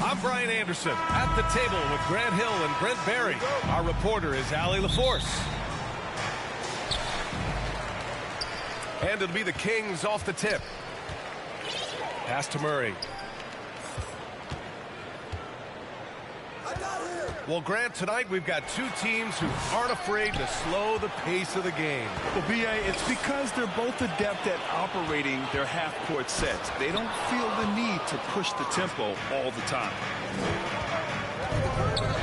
I'm Brian Anderson at the table with Grant Hill and Brent Barry. Our reporter is Allie LaForce. And it'll be the Kings off the tip. Pass to Murray. Well, Grant, tonight we've got two teams who aren't afraid to slow the pace of the game. Well, B.A., it's because they're both adept at operating their half-court sets. They don't feel the need to push the tempo all the time.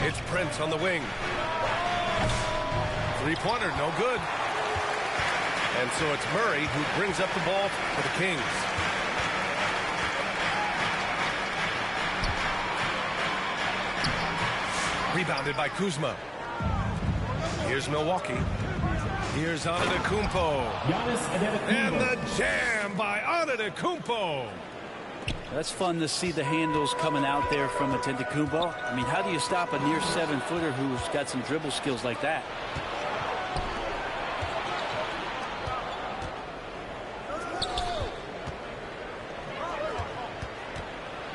It's Prince on the wing. Three-pointer, no good. And so it's Murray who brings up the ball for the Kings. Rebounded by Kuzma. Here's Milwaukee. Here's Antetokounmpo. And the jam by Antetokounmpo. That's fun to see the handles coming out there from Antetokounmpo. I mean, how do you stop a near 7-footer who's got some dribble skills like that?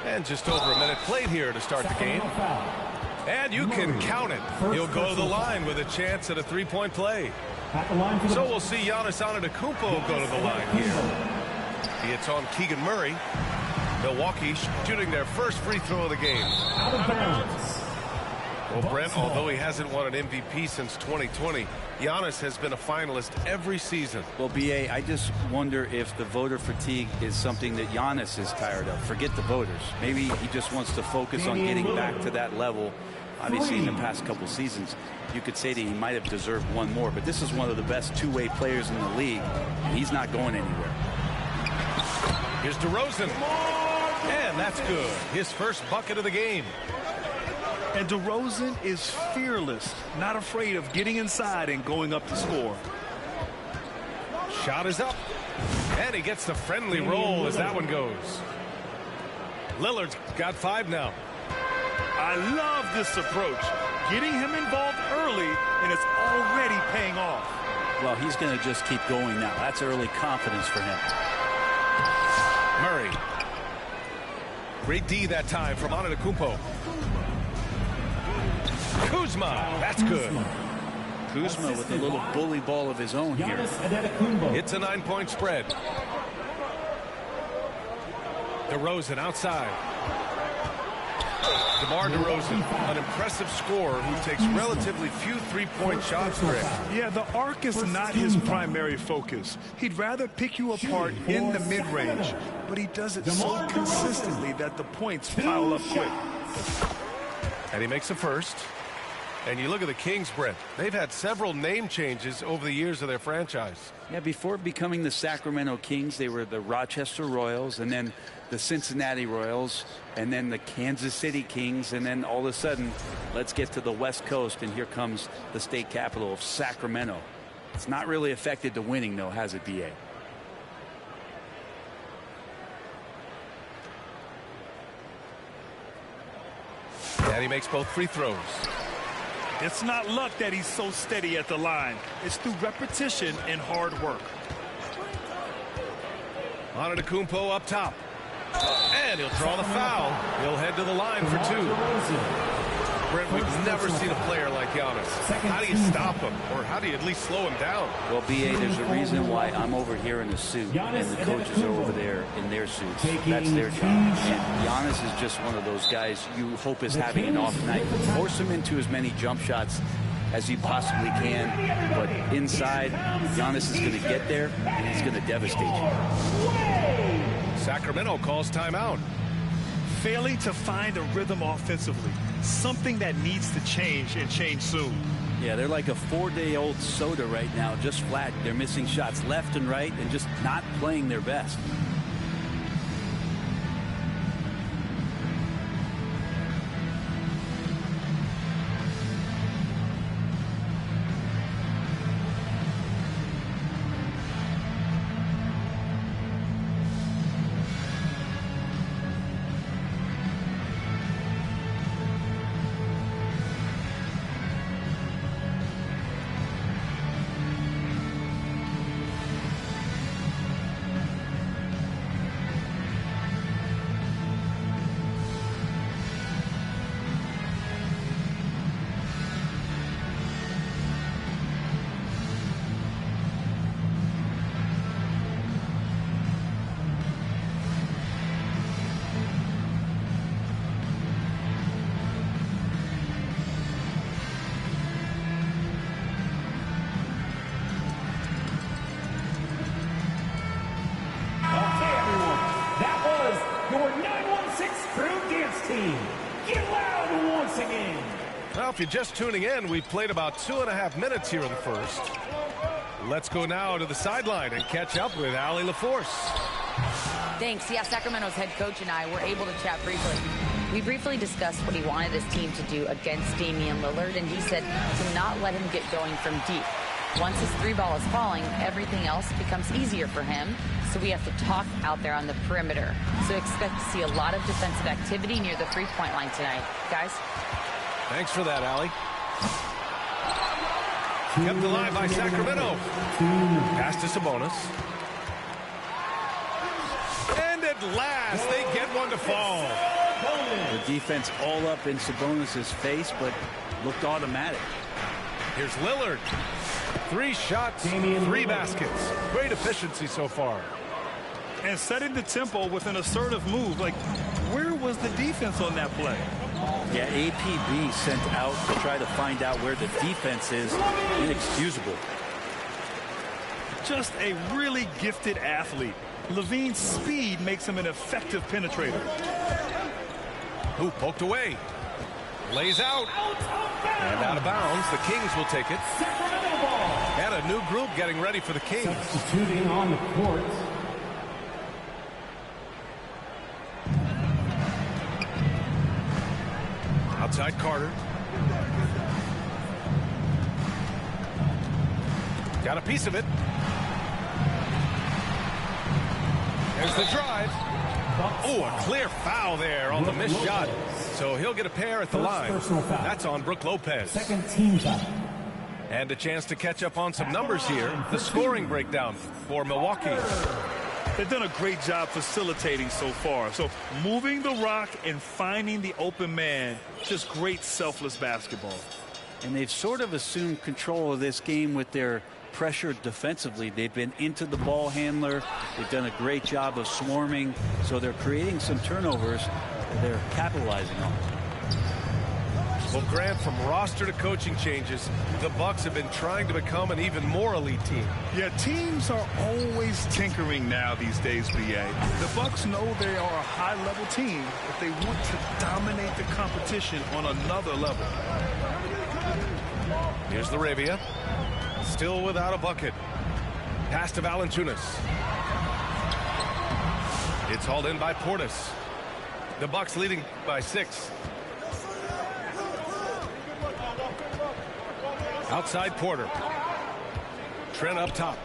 And just over a minute played here to start the game. And you can count it. He'll go to the line with a chance at a three-point play. So we'll see Giannis Antetokounmpo go to the line here. It's on Keegan Murray. Milwaukee shooting their first free throw of the game. Well, Brent, although he hasn't won an MVP since 2020, Giannis has been a finalist every season. Well, B.A., I just wonder if the voter fatigue is something that Giannis is tired of. Forget the voters. Maybe he just wants to focus on getting back to that level. Obviously, in the past couple seasons, you could say that he might have deserved one more, but this is one of the best two-way players in the league, and he's not going anywhere. Here's DeRozan. And that's good. His first bucket of the game. And DeRozan is fearless, not afraid of getting inside and going up to score. Shot is up. And he gets the friendly roll as that one goes. Lillard's got 5 now. I love this approach. Getting him involved early, and it's already paying off. Well, he's going to just keep going now. That's early confidence for him. Murray. Great D that time from Antetokounmpo. Kuzma, that's good. Kuzma with a little bully ball of his own here. It's a 9-point spread. DeRozan outside. DeMar DeRozan, an impressive scorer who takes relatively few three-point shots, Greg. Yeah, the arc is not his primary focus. He'd rather pick you apart in the mid-range, but he does it so consistently that the points pile up quick. And he makes a first. And you look at the Kings, Brent. They've had several name changes over the years of their franchise. Yeah, before becoming the Sacramento Kings, they were the Rochester Royals, and then the Cincinnati Royals, and then the Kansas City Kings, and then all of a sudden, let's get to the West Coast, and here comes the state capital of Sacramento. It's not really affected the winning, though, has it, B.A.? And he makes both free throws. It's not luck that he's so steady at the line. It's through repetition and hard work. Antetokounmpo up top. And he'll draw the foul. He'll head to the line for 2. Brent, we've never seen a player like Giannis. How do you stop him? Or how do you at least slow him down? Well, B.A., there's a reason why I'm over here in a suit and the coaches are over there in their suits. That's their job. And Giannis is just one of those guys you hope is having an off night. Force him into as many jump shots as he possibly can. But inside, Giannis is going to get there and he's going to devastate you. Sacramento calls timeout. Failing to find a rhythm offensively, something that needs to change and change soon. Yeah, they're like a 4-day-old soda right now, just flat. They're missing shots left and right and just not playing their best. Well, if you're just tuning in, we've played about 2.5 minutes here in the first. Let's go now to the sideline and catch up with Allie LaForce. Thanks. Yeah, Sacramento's head coach and I were able to chat briefly. We briefly discussed what he wanted his team to do against Damian Lillard, and he said to not let him get going from deep. Once his three ball is falling, everything else becomes easier for him, so we have to talk out there on the perimeter. So expect to see a lot of defensive activity near the three-point line tonight. Guys? Thanks for that, Allie. Kept alive by Sacramento. Pass to Sabonis. And at last, they get one to fall. The defense all up in Sabonis' face, but looked automatic. Here's Lillard. 3 shots, 3 baskets. Great efficiency so far. And setting the tempo with an assertive move. Like, where was the defense on that play? Yeah, APB sent out to try to find out where the defense is. Inexcusable. Just a really gifted athlete. Levine's speed makes him an effective penetrator. Ooh, poked away. Lays out. And out of bounds. The Kings will take it. And a new group getting ready for the Kings. Substituting on the court. Outside Carter. Got a piece of it. There's the drive. Oh, a clear foul there on the missed shot. So he'll get a pair at the line. That's on Brook Lopez. Second team foul. And a chance to catch up on some numbers here. The scoring breakdown for Milwaukee. They've done a great job facilitating so far. So moving the rock and finding the open man, just great selfless basketball. And they've sort of assumed control of this game with their pressure defensively. They've been into the ball handler. They've done a great job of swarming. So they're creating some turnovers. They're capitalizing on it. Well, Grant, from roster to coaching changes, the Bucks have been trying to become an even more elite team. Yeah, teams are always tinkering now these days, BA. The Bucks know they are a high-level team, but they want to dominate the competition on another level. Here's Laravia. Still without a bucket. Pass to Valanciunas. It's hauled in by Portis. The Bucks leading by 6. Outside Porter. Trent up top.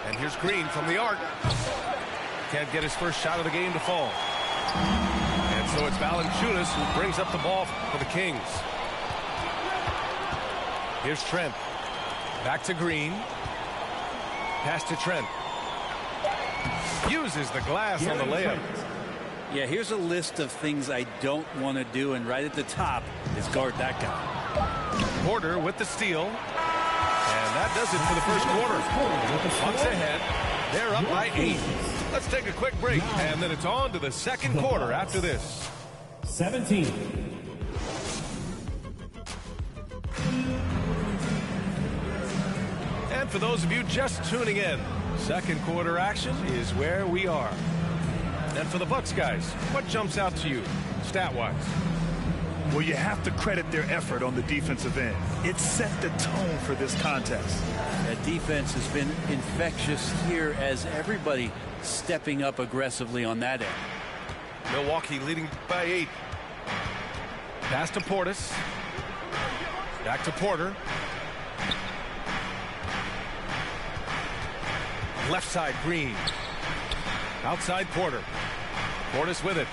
And here's Green from the arc. Can't get his first shot of the game to fall. And so it's Valanciunas who brings up the ball for the Kings. Here's Trent. Back to Green. Pass to Trent. Uses the glass on the layup. Yeah, here's a list of things I don't want to do, and right at the top is guard that guy. Porter with the steal. And that does it for the first quarter. Bucks ahead. They're up by 8. Let's take a quick break, and then it's on to the second quarter after this. 17. And for those of you just tuning in, second quarter action is where we are. And for the Bucks guys, what jumps out to you, stat-wise? Well, you have to credit their effort on the defensive end. It set the tone for this contest. That defense has been infectious here as everybody stepping up aggressively on that end. Milwaukee leading by 8. Pass to Portis. Back to Porter. Left side, Green. Outside Porter. Portis with it.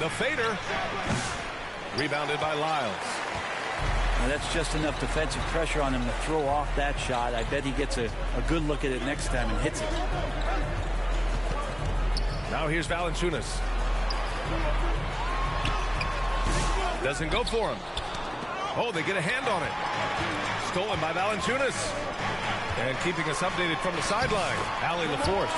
The fader. Rebounded by Lyles. Now that's just enough defensive pressure on him to throw off that shot. I bet he gets a good look at it next time and hits it. Now here's Valanciunas. Doesn't go for him. Oh, they get a hand on it. Stolen by Valanciunas. And keeping us updated from the sideline, Allie LaForce.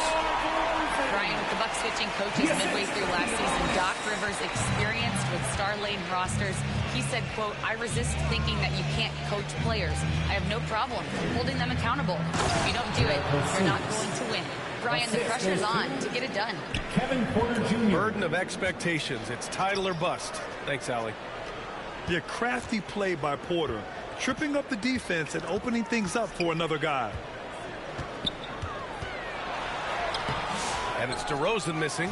Brian, with the Bucks switching coaches midway through last season, Doc Rivers, experienced with star-laden rosters, he said, quote, "I resist thinking that you can't coach players. I have no problem holding them accountable. If you don't do it, you're not going to win." Brian, the pressure's on to get it done. Kevin Porter Jr. Burden of expectations. It's title or bust. Thanks, Allie. Yeah, crafty play by Porter, tripping up the defense and opening things up for another guy. And it's DeRozan missing.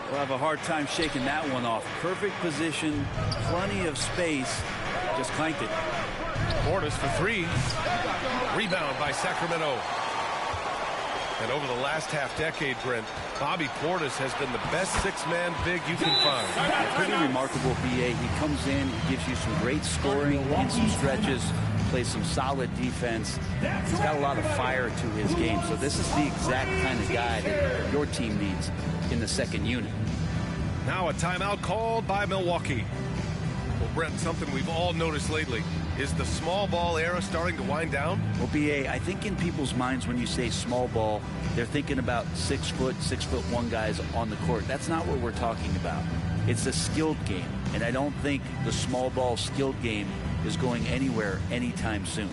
We'll have a hard time shaking that one off. Perfect position, plenty of space. Just clanked it. Portis for three. Rebound by Sacramento. And over the last half-decade, Brent, Bobby Portis has been the best six-man big you can find. Pretty remarkable, BA. He comes in, he gives you some great scoring in some stretches, plays some solid defense. He's got a lot of fire to his game. So this is the exact kind of guy that your team needs in the second unit. Now a timeout called by Milwaukee. Well, Brent, something we've all noticed lately. Is the small ball era starting to wind down? Well, BA, I think in people's minds when you say small ball, they're thinking about 6 foot, 6'1" guys on the court. That's not what we're talking about. It's a skilled game, and I don't think the small ball skilled game is going anywhere anytime soon.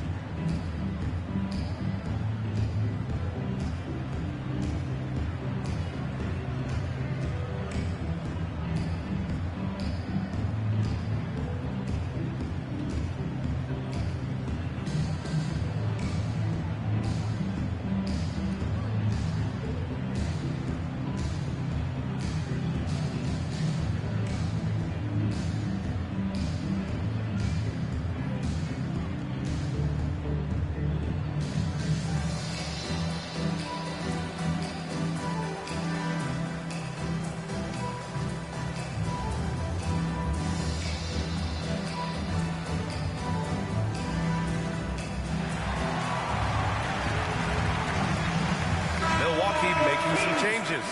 Making some changes.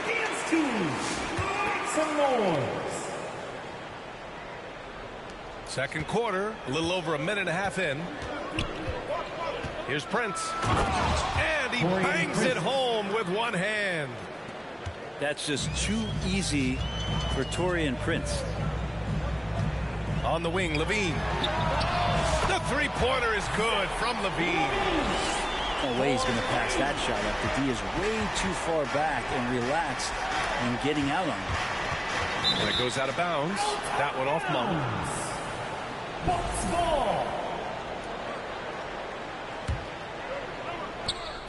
Dance team. Some noise. Second quarter, a little over a minute and a half in. Here's Prince. And he bangs it home with one hand. That's just too easy for Taurean Prince. On the wing, Levine. The three-pointer is good from Levine. No way he's going to pass that shot up. The D is way too far back and relaxed and getting out on it. And it goes out of bounds. That one off Monk. Bucks ball.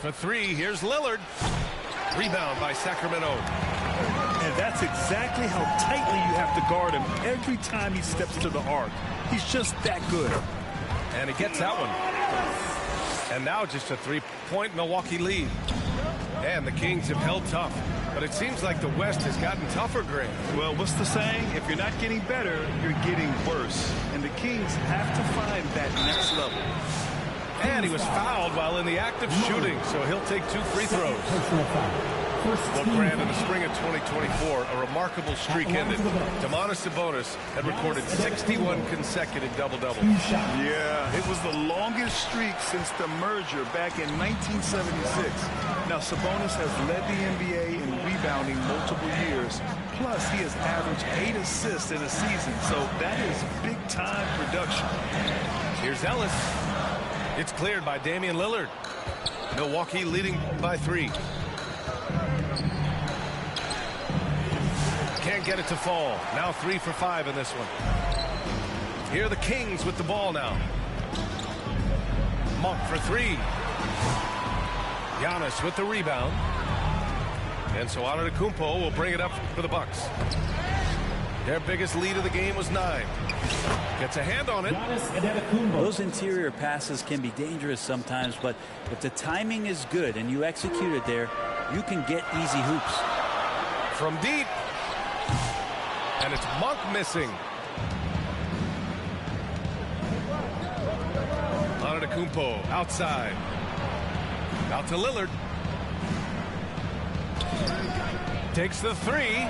For three, here's Lillard. Rebound by Sacramento. And that's exactly how tightly you have to guard him every time he steps to the arc. He's just that good. And he gets that one. And now just a three-point Milwaukee lead. And the Kings have held tough. But it seems like the West has gotten tougher, Greg. Well, what's the saying? If you're not getting better, you're getting worse. And the Kings have to find that next level. And he was fouled while in the act of shooting, so he'll take 2 free throws. Well, Grant, in the spring of 2024, a remarkable streak ended. Domantas Sabonis had recorded 61 consecutive double-doubles. Yeah, it was the longest streak since the merger back in 1976. Now, Sabonis has led the NBA in rebounding multiple years. Plus, he has averaged 8 assists in a season, so that is big-time production. Here's Ellis. It's cleared by Damian Lillard. Milwaukee leading by 3. Can't get it to fall. Now 3 for 5 in this one. Here are the Kings with the ball now. Monk for 3. Giannis with the rebound. And so Antetokounmpo will bring it up for the Bucks. Their biggest lead of the game was 9. Gets a hand on it. Those interior passes can be dangerous sometimes, but if the timing is good and you execute it there, you can get easy hoops. From deep. And it's Monk missing. Antetokounmpo outside. Out to Lillard. Takes the 3.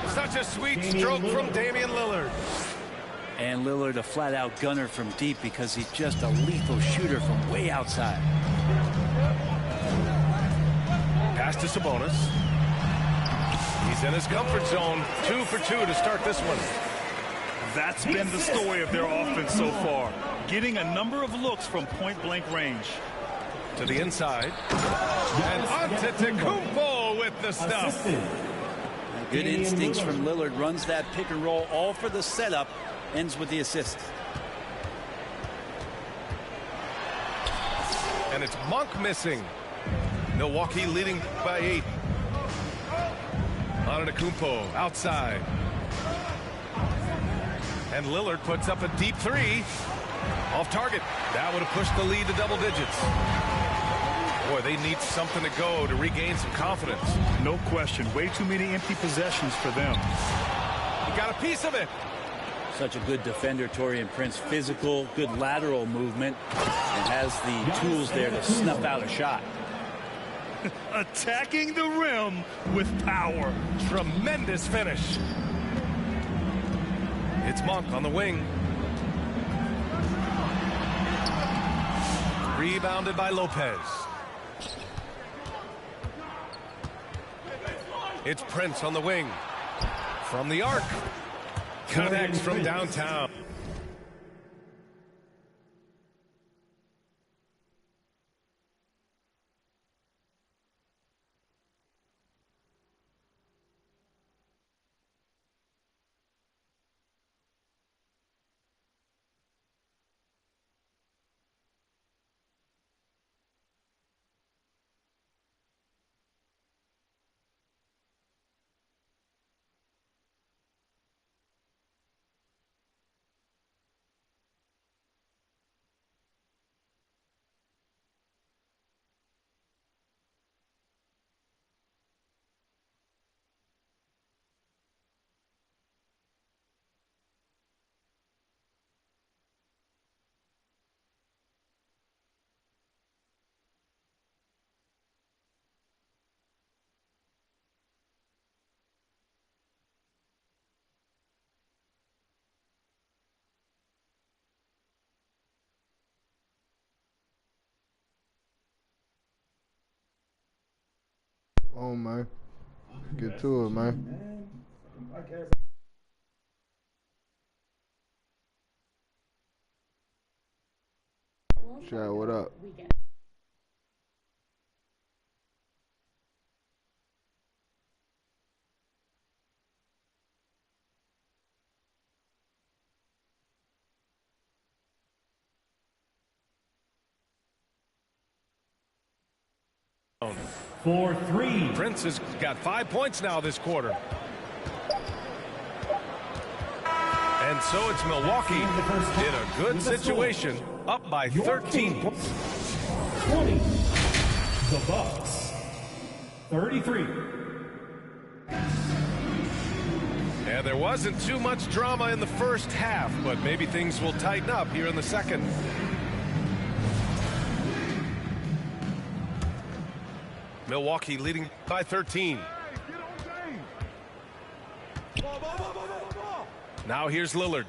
Such a sweet stroke from Damian Lillard. And Lillard a flat-out gunner from deep because he's just a lethal shooter from way outside. Pass to Sabonis. He's in his comfort zone. 2 for 2 to start this one. That's been the story of their offense so far, getting a number of looks from point-blank range. To the inside. And Antetokounmpo with the stuff. Good instincts from Lillard. Runs that pick and roll all for the setup. Ends with the assist. And it's Monk missing. Milwaukee leading by 8. Antetokounmpo outside. And Lillard puts up a deep 3. Off target. That would have pushed the lead to double digits. Boy, they need something to go to regain some confidence. No question. Way too many empty possessions for them. He got a piece of it. Such a good defender, Taurean Prince. Physical, good lateral movement, and has the tools there to snuff out a shot. Attacking the rim with power. Tremendous finish. It's Monk on the wing. Rebounded by Lopez. It's Prince on the wing. From the arc. Connects from downtown. Oh, man. Get to it, man. Chad, what up? For 3. Prince has got 5 points now this quarter. And so it's Milwaukee in a good situation, up by 13 points. 20. The Bucks. 33. And there wasn't too much drama in the first half, but maybe things will tighten up here in the second. Milwaukee leading by 13. Now here's Lillard.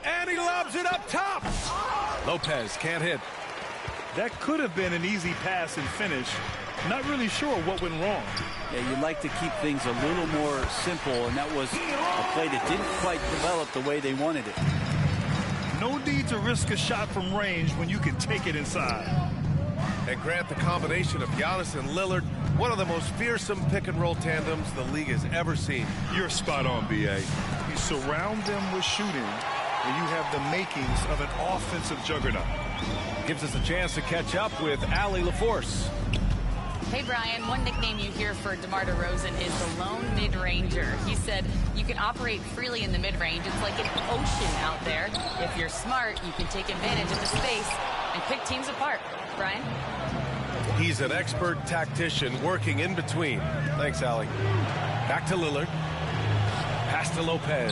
And he lobs it up top. Lopez can't hit. That could have been an easy pass and finish. Not really sure what went wrong. Yeah, you'd like to keep things a little more simple, and that was a play that didn't quite develop the way they wanted it. No need to risk a shot from range when you can take it inside. And Grant, the combination of Giannis and Lillard, one of the most fearsome pick-and-roll tandems the league has ever seen. You're spot on, B.A. You surround them with shooting, and you have the makings of an offensive juggernaut. Gives us a chance to catch up with Allie LaForce. Hey, Brian, one nickname you hear for DeMar DeRozan is the lone mid-ranger. He said you can operate freely in the mid-range. It's like an ocean out there. If you're smart, you can take advantage of the space and pick teams apart. Brian? He's an expert tactician working in between. Thanks, Allie. Back to Lillard. Pass to Lopez.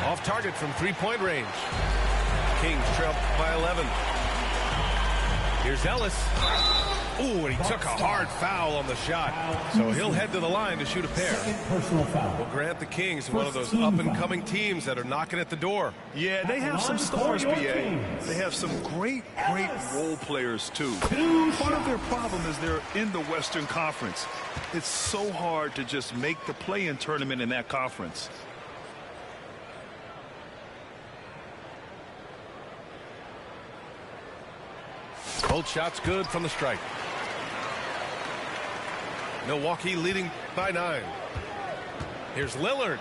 Off target from three-point range. Kings trail by 11. Here's Ellis. Ooh, and he took a hard foul on the shot. So he'll head to the line to shoot a pair. Personal foul. Well, Grant, the Kings, one of those up-and-coming teams that are knocking at the door. Yeah, they have some stars, B.A. They have some great role players, too. Part of their problem is they're in the Western Conference. It's so hard to just make the play-in tournament in that conference. Both shots good from the stripe. Milwaukee leading by 9. Here's Lillard.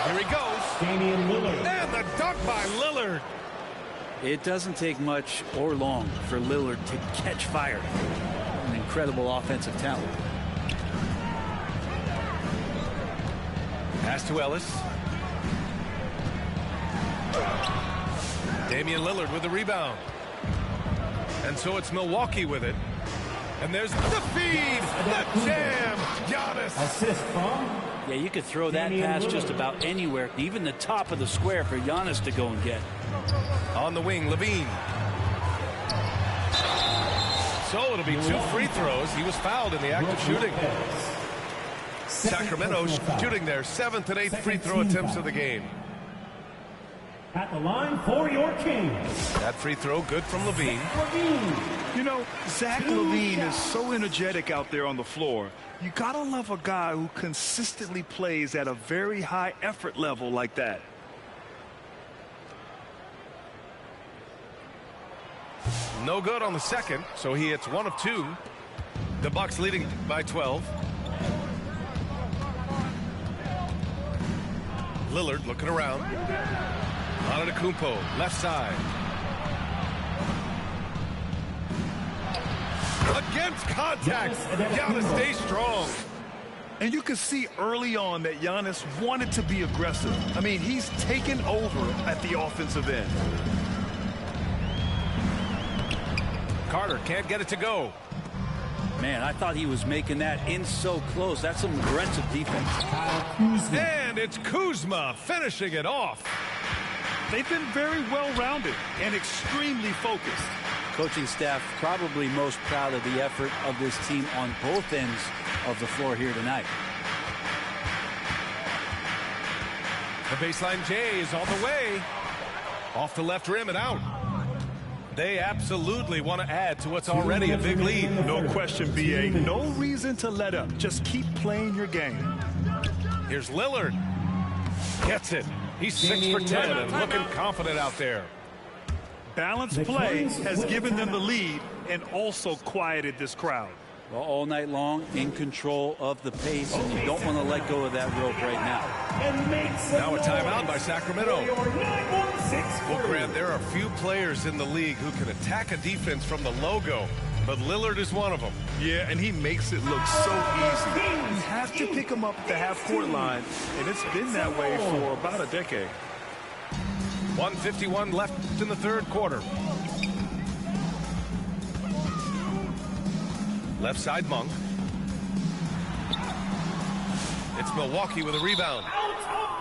Here he goes. Damian Lillard. And the dunk by Lillard. It doesn't take much or long for Lillard to catch fire. An incredible offensive talent. Pass to Ellis. Damian Lillard with the rebound. And so it's Milwaukee with it. And there's the feed, the jam, Giannis. Assist from Yeah, you could throw that Damian pass Lillard. just about anywhere, even the top of the square for Giannis to go and get. On the wing, Levine. So it'll be 2 free throws. He was fouled in the act of shooting. Sacramento shooting their 7th and 8th free throw attempts of the game. At the line for your Kings. That free throw good from Levine. You know, Zach LaVine is so energetic out there on the floor. You gotta love a guy who consistently plays at a very high effort level like that. No good on the second, so he hits 1 of 2. The Bucks leading by 12. Lillard looking around. Antetokounmpo, left side. Against contact. Giannis stays strong. And you can see early on that Giannis wanted to be aggressive. I mean, he's taken over at the offensive end. Carter can't get it to go. Man, I thought he was making that in so close. That's some aggressive defense. And it's Kuzma finishing it off. They've been very well-rounded and extremely focused. Coaching staff probably most proud of the effort of this team on both ends of the floor here tonight. The baseline J is on the way. Off the left rim and out. They absolutely want to add to what's already a big lead. No question, B.A. No reason to let up. Just keep playing your game. Here's Lillard. Gets it. He's 6 for 10 and looking confident out there. Balanced play has given them the lead and also quieted this crowd. Well, all night long, in control of the pace, and you don't want to let go of that rope right now. Now a timeout by Sacramento. Well, Grant, there are few players in the league who can attack a defense from the logo, but Lillard is one of them. Yeah, and he makes it look so easy. You have to pick him up at the half-court line, and it's been that way for about a decade. 1:51 left in the third quarter. Left side, Monk. It's Milwaukee with a rebound.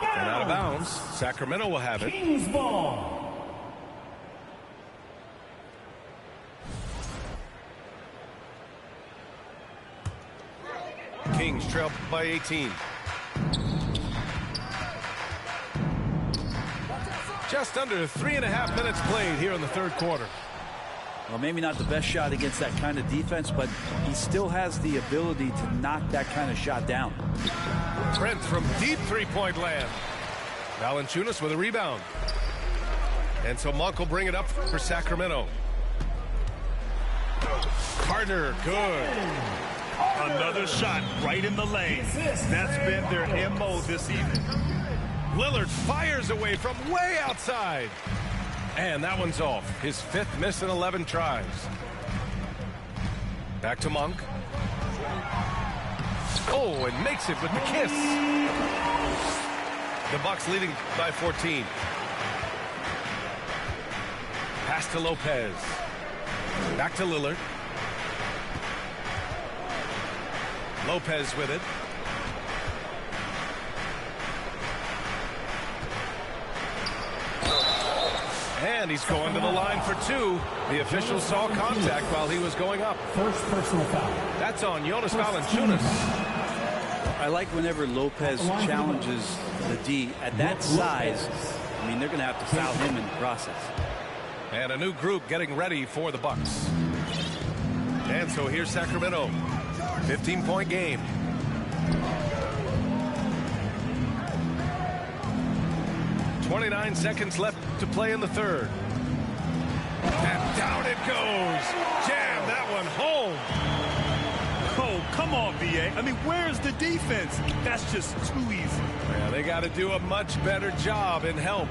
And out of bounds. Sacramento will have it. Kings ball. Kings trail by 18. Just under 3.5 minutes played here in the third quarter. Well, maybe not the best shot against that kind of defense, but he still has the ability to knock that kind of shot down. Trent from deep three-point land. Valanciunas with a rebound. And so Monk will bring it up for Sacramento. Carter, good. Another shot right in the lane. That's been their MO this evening. Lillard fires away from way outside. And that one's off. His 5th miss in 11 tries. Back to Monk. Oh, and makes it with the kiss. The Bucks leading by 14. Pass to Lopez. Back to Lillard. Lopez with it. And he's going to the line for 2. The official saw contact while he was going up. First personal foul. That's on Jonas Valanciunas. I like whenever Lopez challenges the D at that size. I mean, they're going to have to foul him in the process. And a new group getting ready for the Bucks. And so here's Sacramento. 15-point game. .29 seconds left to play in the third. And down it goes. I mean, where's the defense? That's just too easy. Yeah, they got to do a much better job in help.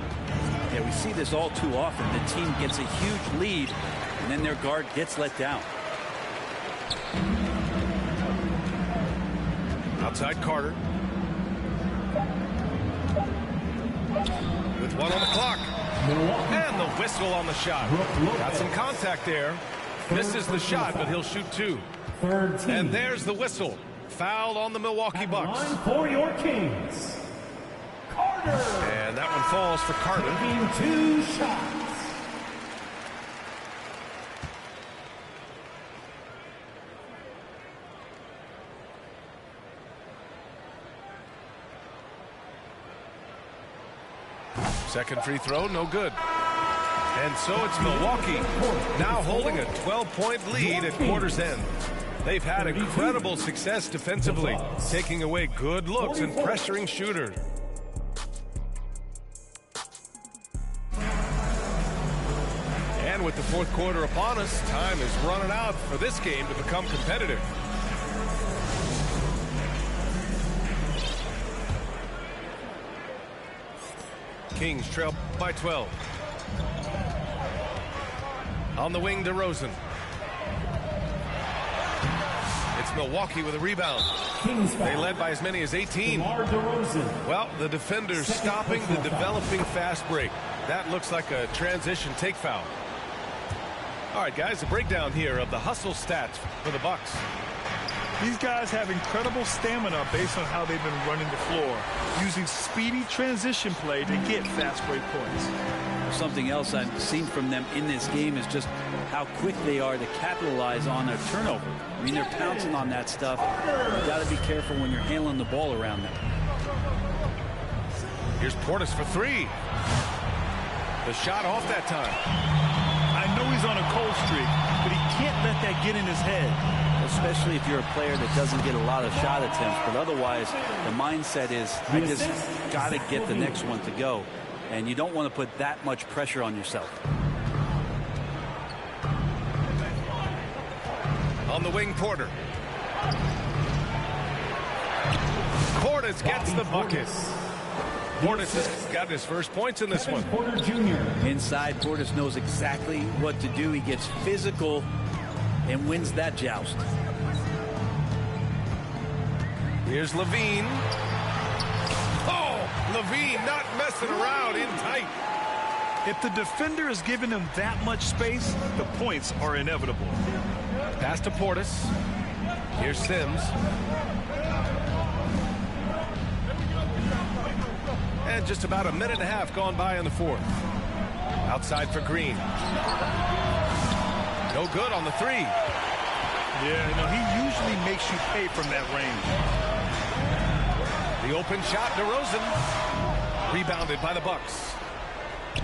Yeah, we see this all too often. The team gets a huge lead, and then their guard gets let down. Outside Carter. With 1 on the clock. And the whistle on the shot. Got some contact there. Misses the shot, but he'll shoot 2. And there's the whistle. Foul on the Milwaukee Bucks. For your Kings, Carter. And that one falls for Carter. Taking 2 shots. Second free throw, no good. And so it's Milwaukee now holding a 12-point lead at quarter's end. They've had incredible success defensively, taking away good looks and pressuring shooters. And with the fourth quarter upon us, time is running out for this game to become competitive. Kings trail by 12. On the wing, DeRozan. It's Milwaukee with a rebound. They led by as many as 18. Well, the defenders stopping the developing fast break. That looks like a transition take foul. All right, guys, a breakdown here of the hustle stats for the Bucks. These guys have incredible stamina based on how they've been running the floor, using speedy transition play to get fast break points. Something else I've seen from them in this game is just how quick they are to capitalize on their turnover. I mean, they're pouncing on that stuff. You've got to be careful when you're handling the ball around them. Here's Portis for 3. The shot off that time. I know he's on a cold streak, but he can't let that get in his head. Especially if you're a player that doesn't get a lot of shot attempts. But otherwise, the mindset is, I just got to get the next one to go. And you don't want to put that much pressure on yourself. On the wing, Porter. Portis gets the bucket. Portis has got his first points in this one. Porter Jr. Inside, Portis knows exactly what to do. He gets physical and wins that joust. Here's Levine. Oh, Levine not messing around, in tight. If the defender is giving him that much space, the points are inevitable. Pass to Portis. Here's Sims. And just about a minute and a half gone by in the fourth. Outside for Green. No good on the 3. Yeah, no, he usually makes you pay from that range. The open shot, DeRozan. Rebounded by the Bucks.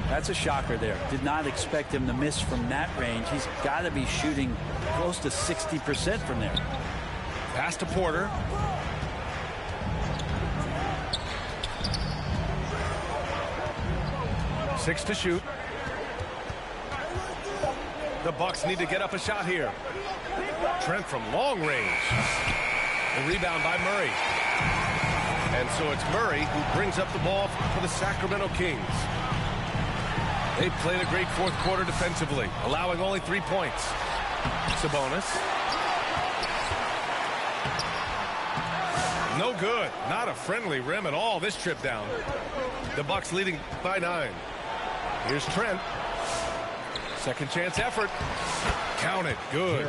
That's a shocker there. Did not expect him to miss from that range. He's got to be shooting close to 60% from there. Pass to Porter. Six to shoot. The Bucks need to get up a shot here. Trent from long range. The rebound by Murray. And so it's Murray who brings up the ball for the Sacramento Kings. They played a great fourth quarter defensively, allowing only 3 points. Sabonis. No good. Not a friendly rim at all this trip down. The Bucks leading by 9. Here's Trent. Second chance effort. Count it. Good.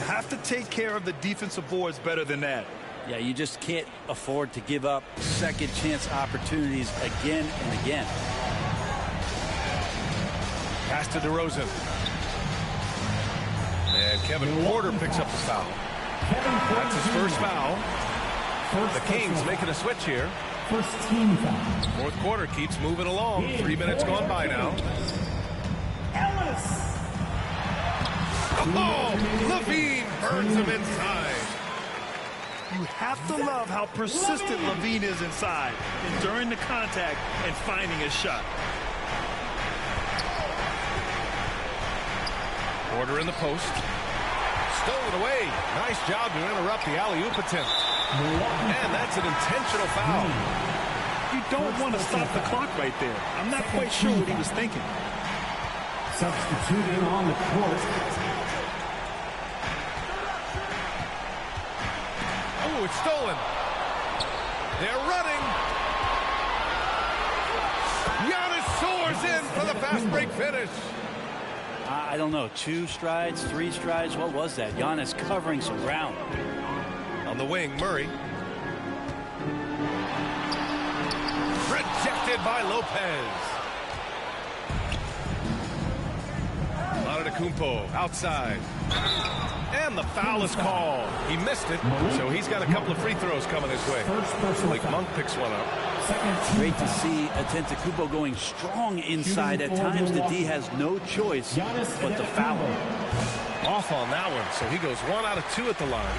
Have to take care of the defensive boards better than that. Yeah, you just can't afford to give up second chance opportunities again and again. Pass to DeRozan. And Kevin Porter picks up the foul. That's his first foul. The Kings making a switch here. First team foul. Fourth quarter keeps moving along. 3 minutes gone by now. Ellis. Oh, Levine burns him inside. You have to love how persistent Levine is inside, enduring the contact and finding his shot. Porter in the post. stolen away. Nice job to interrupt the alley-oop attempt. And that's an intentional foul. You don't want to stop the clock right there. I'm not quite sure what he was thinking. Substituting on the court. Oh, it's stolen. They're running. Giannis soars in for the fast break finish. I don't know, 2 strides, 3 strides, what was that? Giannis covering some ground. On the wing, Murray. Rejected by Lopez. Antetokounmpo outside. And the foul is called. He missed it, so he's got a couple of free throws coming his way. Like Monk picks one up. Great to see Antetokounmpo going strong inside. At times, the D has no choice but to foul him. Off on that one, so he goes 1 out of 2 at the line.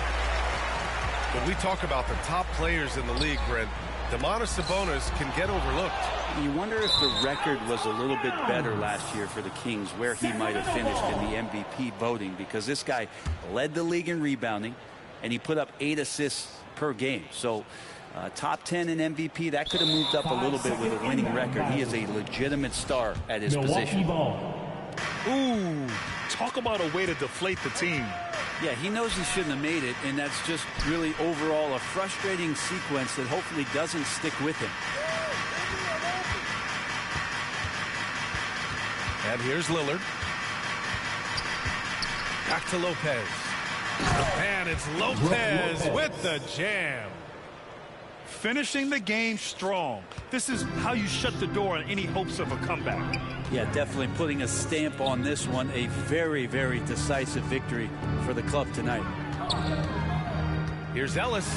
When we talk about the top players in the league, Brent, Domantas Sabonis can get overlooked. You wonder if the record was a little bit better last year for the Kings, where he might have finished in the MVP voting, because this guy led the league in rebounding, and he put up 8 assists per game. So top 10 in MVP, that could have moved up a little bit with a winning record. He is a legitimate star at his position. Ooh, talk about a way to deflate the team. Yeah, he knows he shouldn't have made it, and that's just really overall a frustrating sequence that hopefully doesn't stick with him. And here's Lillard. Back to Lopez. And it's Lopez with the jam. Finishing the game strong. This is how you shut the door on any hopes of a comeback. Yeah, definitely putting a stamp on this one. A very, very decisive victory for the club tonight. Here's Ellis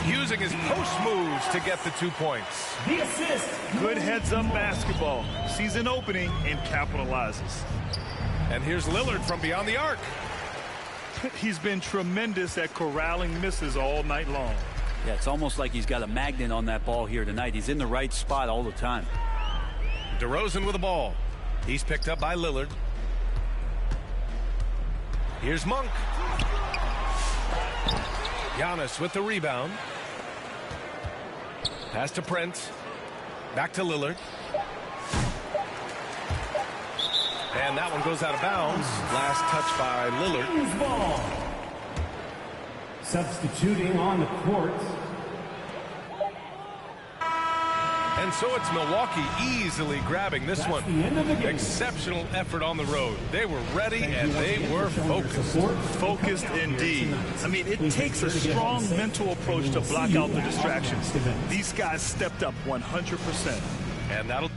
using his post moves to get the 2 points. The assist. Good heads-up basketball. Sees an opening and capitalizes. And here's Lillard from beyond the arc. He's been tremendous at corralling misses all night long. Yeah, it's almost like he's got a magnet on that ball here tonight. He's in the right spot all the time. DeRozan with the ball. He's picked up by Lillard. Here's Monk. Giannis with the rebound. Pass to Prince. Back to Lillard. And that one goes out of bounds. Last touch by Lillard. Ball. Substituting on the court. And so it's Milwaukee easily grabbing this one. Exceptional effort on the road. They were ready and they were focused. Focused indeed. I mean, it takes a strong mental approach to block out the distractions. These guys stepped up 100%. And that'll...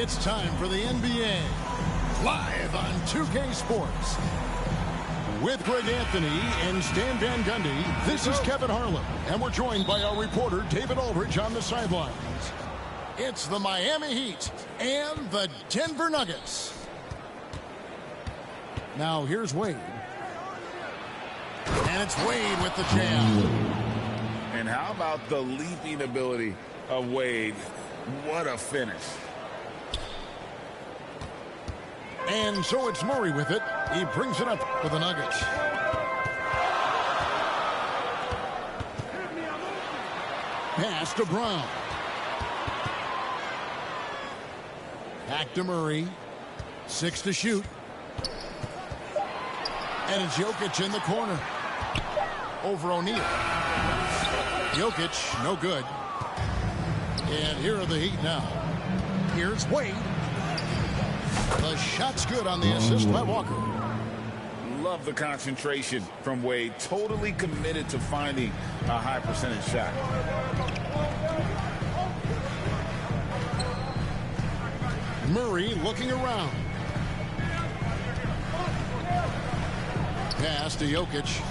It's time for the NBA, live on 2K Sports. With Greg Anthony and Stan Van Gundy, this is Kevin Harlan, and we're joined by our reporter David Aldridge on the sidelines. It's the Miami Heat and the Denver Nuggets. Now here's Wade. And it's Wade with the jam. And how about the leaping ability of Wade? What a finish. And so it's Murray with it. He brings it up for the Nuggets. Pass to Brown. Back to Murray. 6 to shoot. And it's Jokic in the corner. Over O'Neal. Jokic, no good. And here are the Heat now. Here's Wade. The shot's good on the assist by Walker. Love the concentration from Wade. Totally committed to finding a high percentage shot. Murray looking around. Pass to Jokic.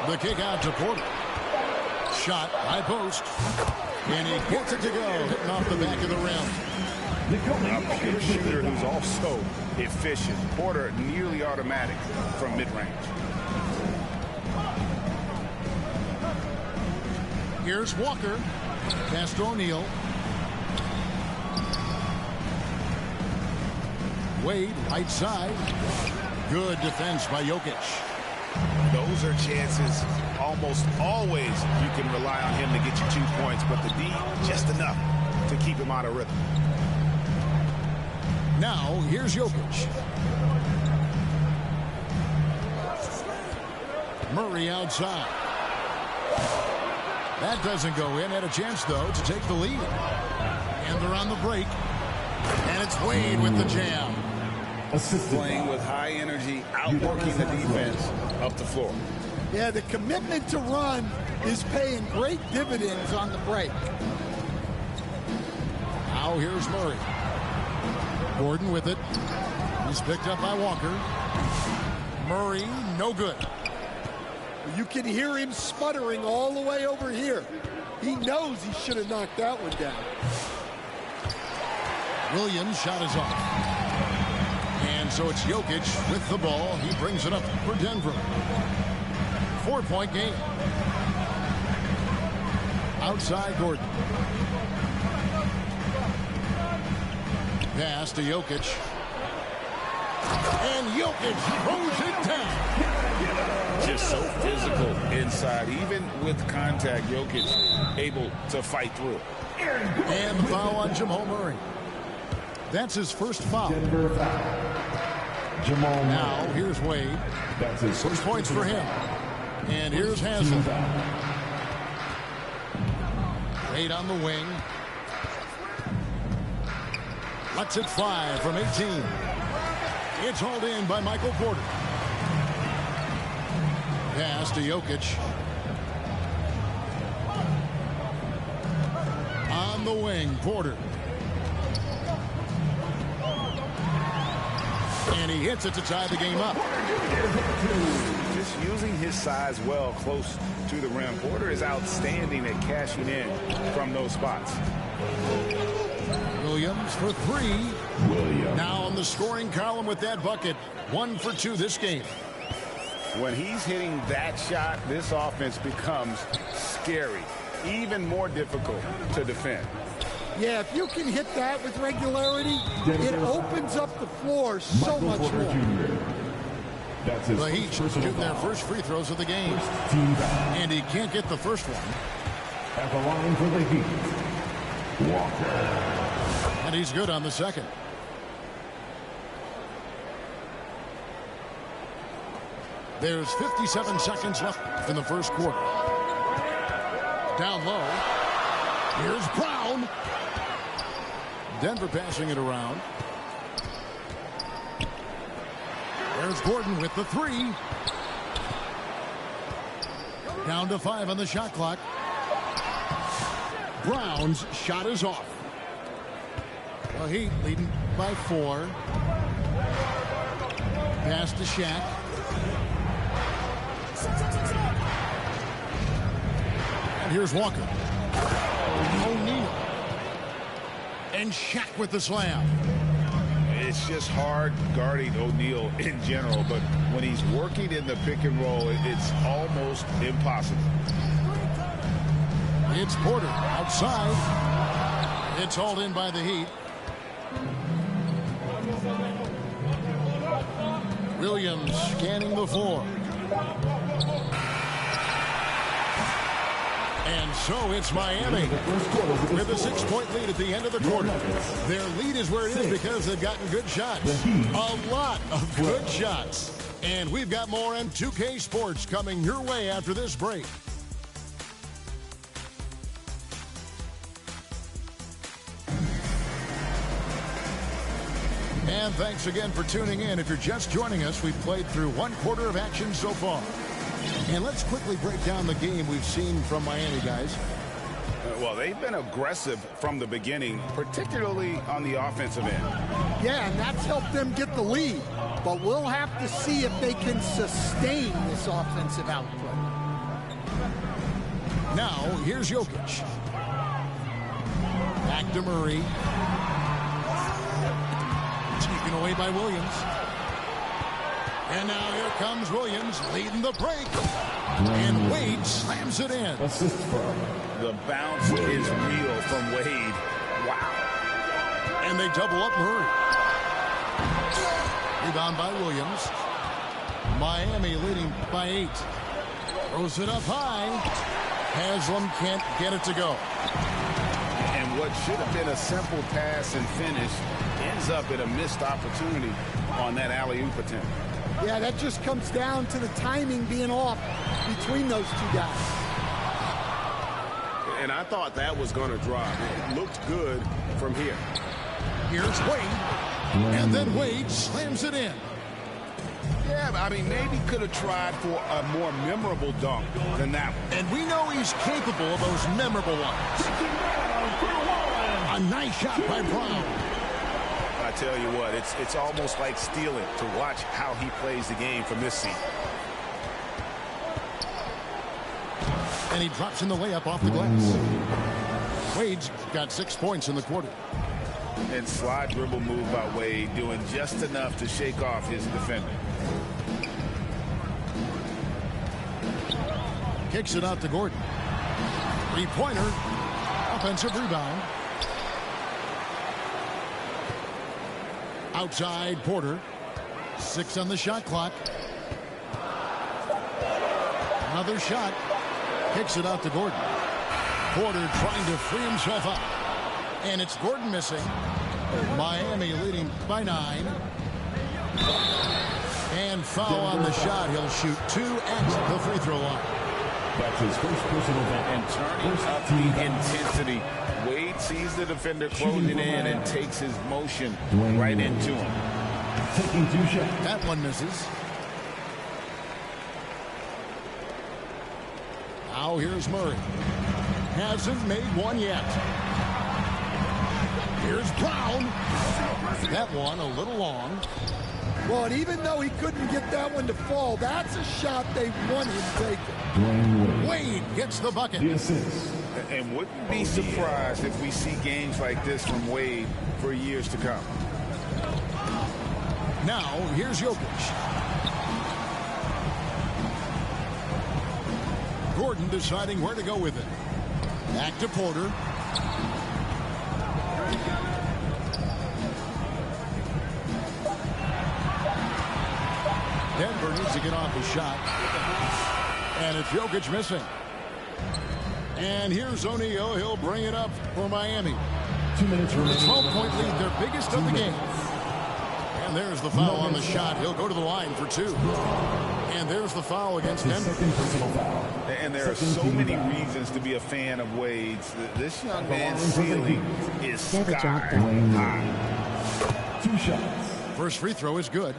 The kick out to Porter. Shot, high post. And he gets it to go, hitting off the back of the rim. A pure shooter who's also efficient. Porter nearly automatic from mid-range. Here's Walker. Pass to O'Neal. Wade, right side. Good defense by Jokic. Those are chances almost always you can rely on him to get you 2 points, but the D, just enough to keep him out of rhythm. Now, here's Jokic. Murray outside. That doesn't go in. Had a chance, though, to take the lead. And they're on the break. And it's Wade with the jam. Playing with high energy, outworking the defense up the floor. Yeah, the commitment to run is paying great dividends on the break. Now here's Murray. Gordon with it. He's picked up by Walker. Murray, no good. You can hear him sputtering all the way over here. He knows he should have knocked that one down. Williams' shot is off. And so it's Jokic with the ball. He brings it up for Denver. 4-point game. Outside Gordon. Pass to Jokic. And Jokic throws it down. Just so physical inside. Even with contact, Jokic able to fight through. And the foul on Jamal Murray. That's his first foul. Now, here's Wade. That's his 6 points for him. And here's Hansel. Wade on the wing. Lets it fly from 18. It's hauled in by Michael Porter. Pass to Jokic. On the wing, Porter. And he hits it to tie the game up. Just using his size well close to the rim. Porter is outstanding at cashing in from those spots. Williams for 3. Now on the scoring column with that bucket. 1 for 2 this game. When he's hitting that shot, this offense becomes scary. Even more difficult to defend. Yeah, if you can hit that with regularity, it opens up the floor so much more. The Heat shooting their first free throws of the game. And he can't get the first one. At the line for the Heat, Walker. And he's good on the second. There's 57 seconds left in the first quarter. Down low. Here's Brown. Denver passing it around. There's Gordon with the 3. Down to 5 on the shot clock. Brown's shot is off. Well, Heat leading by 4. Pass to Shaq. And here's Walker. O'Neal. And Shaq with the slam. It's just hard guarding O'Neal in general, but when he's working in the pick and roll, it's almost impossible. It's Porter outside. It's hauled in by the Heat. Williams scanning the floor. And so it's Miami with a 6-point lead at the end of the quarter. Their lead is where it is because they've gotten good shots. A lot of good shots. And we've got more M2K Sports coming your way after this break. And thanks again for tuning in. If you're just joining us, we've played through 1 quarter of action so far. And let's quickly break down the game we've seen from Miami, guys. Well, they've been aggressive from the beginning, particularly on the offensive end. Yeah, and that's helped them get the lead. But we'll have to see if they can sustain this offensive output. Now, here's Jokic. Back to Murray. Taken away by Williams. And now here comes Williams leading the break. And Wade slams it in. The bounce is real from Wade. Wow. And they double up Murray. Rebound by Williams. Miami leading by 8. Throws it up high. Haslam can't get it to go. And what should have been a simple pass and finish ends up in a missed opportunity on that alley-oop attempt. Yeah, that just comes down to the timing being off between those two guys. And I thought that was going to drop. It looked good from here. Here's Wade. And then Wade slams it in. Yeah, I mean, maybe could have tried for a more memorable dunk than that one. And we know he's capable of those memorable ones. A nice shot by Brown. I tell you what, it's almost like stealing to watch how he plays the game from this seat. And he drops in the layup off the glass. Wade's got 6 points in the quarter. And slide dribble move by Wade, doing just enough to shake off his defender. Kicks it out to Gordon. 3-pointer. Offensive rebound. Outside Porter. 6 on the shot clock. Another shot. Kicks it out to Gordon. Porter trying to free himself up. And it's Gordon missing. Miami leading by 9. And foul on the shot. He'll shoot 2 at the free throw line. That's his first personal foul. And turning up the intensity. Wade sees the defender closing in and takes his motion right into him. Taking 2 shots. That one misses. Now here's Murray. Hasn't made one yet. Here's Brown. That one a little long. Well, and even though he couldn't get that one to fall, that's a shot they want him taking. Wade gets the bucket. The assist. And wouldn't be surprised if we see games like this from Wade for years to come. Now, here's Jokic. Gordon deciding where to go with it. Back to Porter. Denver needs to get off the shot. And it's Jokic missing. And here's O'Neal. He'll bring it up for Miami. 2 minutes remaining. 12-point lead, their biggest of the game. And there's the foul on the shot. He'll go to the line for 2. And there's the foul against Denver. And there are so many reasons to be a fan of Wade's. This young man's ceiling is sky high. 2 shots. First free throw is good.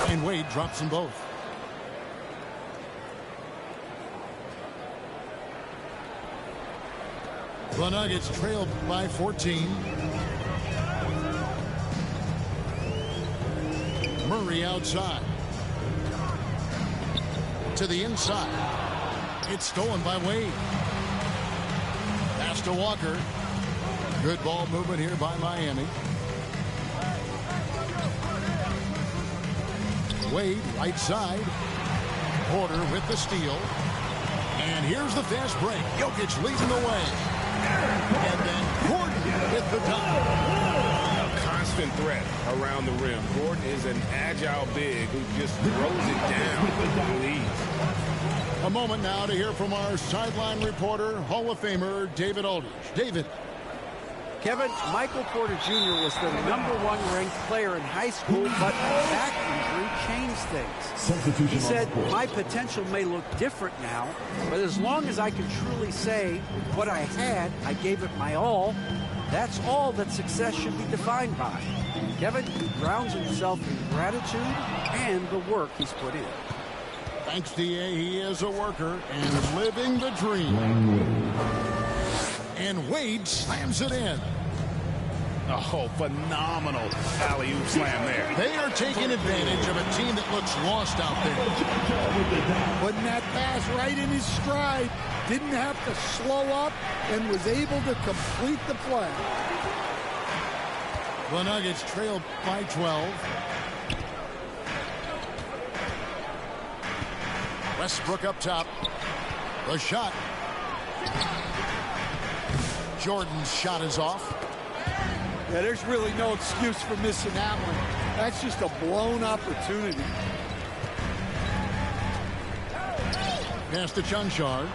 And Wade drops them both. The Nuggets trail by 14. Murray outside. To the inside. It's stolen by Wade. Pass to Walker. Good ball movement here by Miami. Wade, right side. Porter with the steal. And here's the fast break. Jokic leading the way. And then Gordon with the dunk. A constant threat around the rim. Gordon is an agile big who just throws it down with ease. A moment now to hear from our sideline reporter, Hall of Famer David Aldridge. David. Kevin, Michael Porter Jr. was the #1 ranked player in high school, but back injury changed things. He said, my potential may look different now, but as long as I can truly say what I had, I gave it my all, that's all that success should be defined by. Kevin, he grounds himself in gratitude and the work he's put in. Thanks, D.A. He is a worker and living the dream. And Wade slams it in. Oh, phenomenal alley-oop slam there. They are taking advantage of a team that looks lost out there. Putting that pass right in his stride. Didn't have to slow up and was able to complete the play. The Nuggets trail by 12. Westbrook up top. The shot. Jordan's shot is off. Yeah, there's really no excuse for missing that one. That's just a blown opportunity. Pass to Chunchar.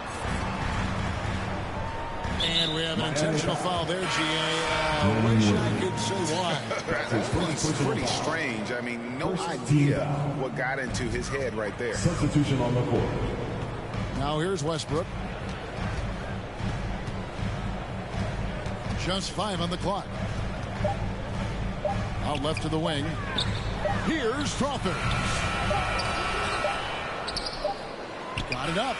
And we have an intentional foul there, G.A. Wish I could say why. It's pretty strange. I mean, no idea what got into his head right there. Substitution on the court. Now here's Westbrook. Just 5 on the clock. Out left to the wing. Here's Crawford. Got it up.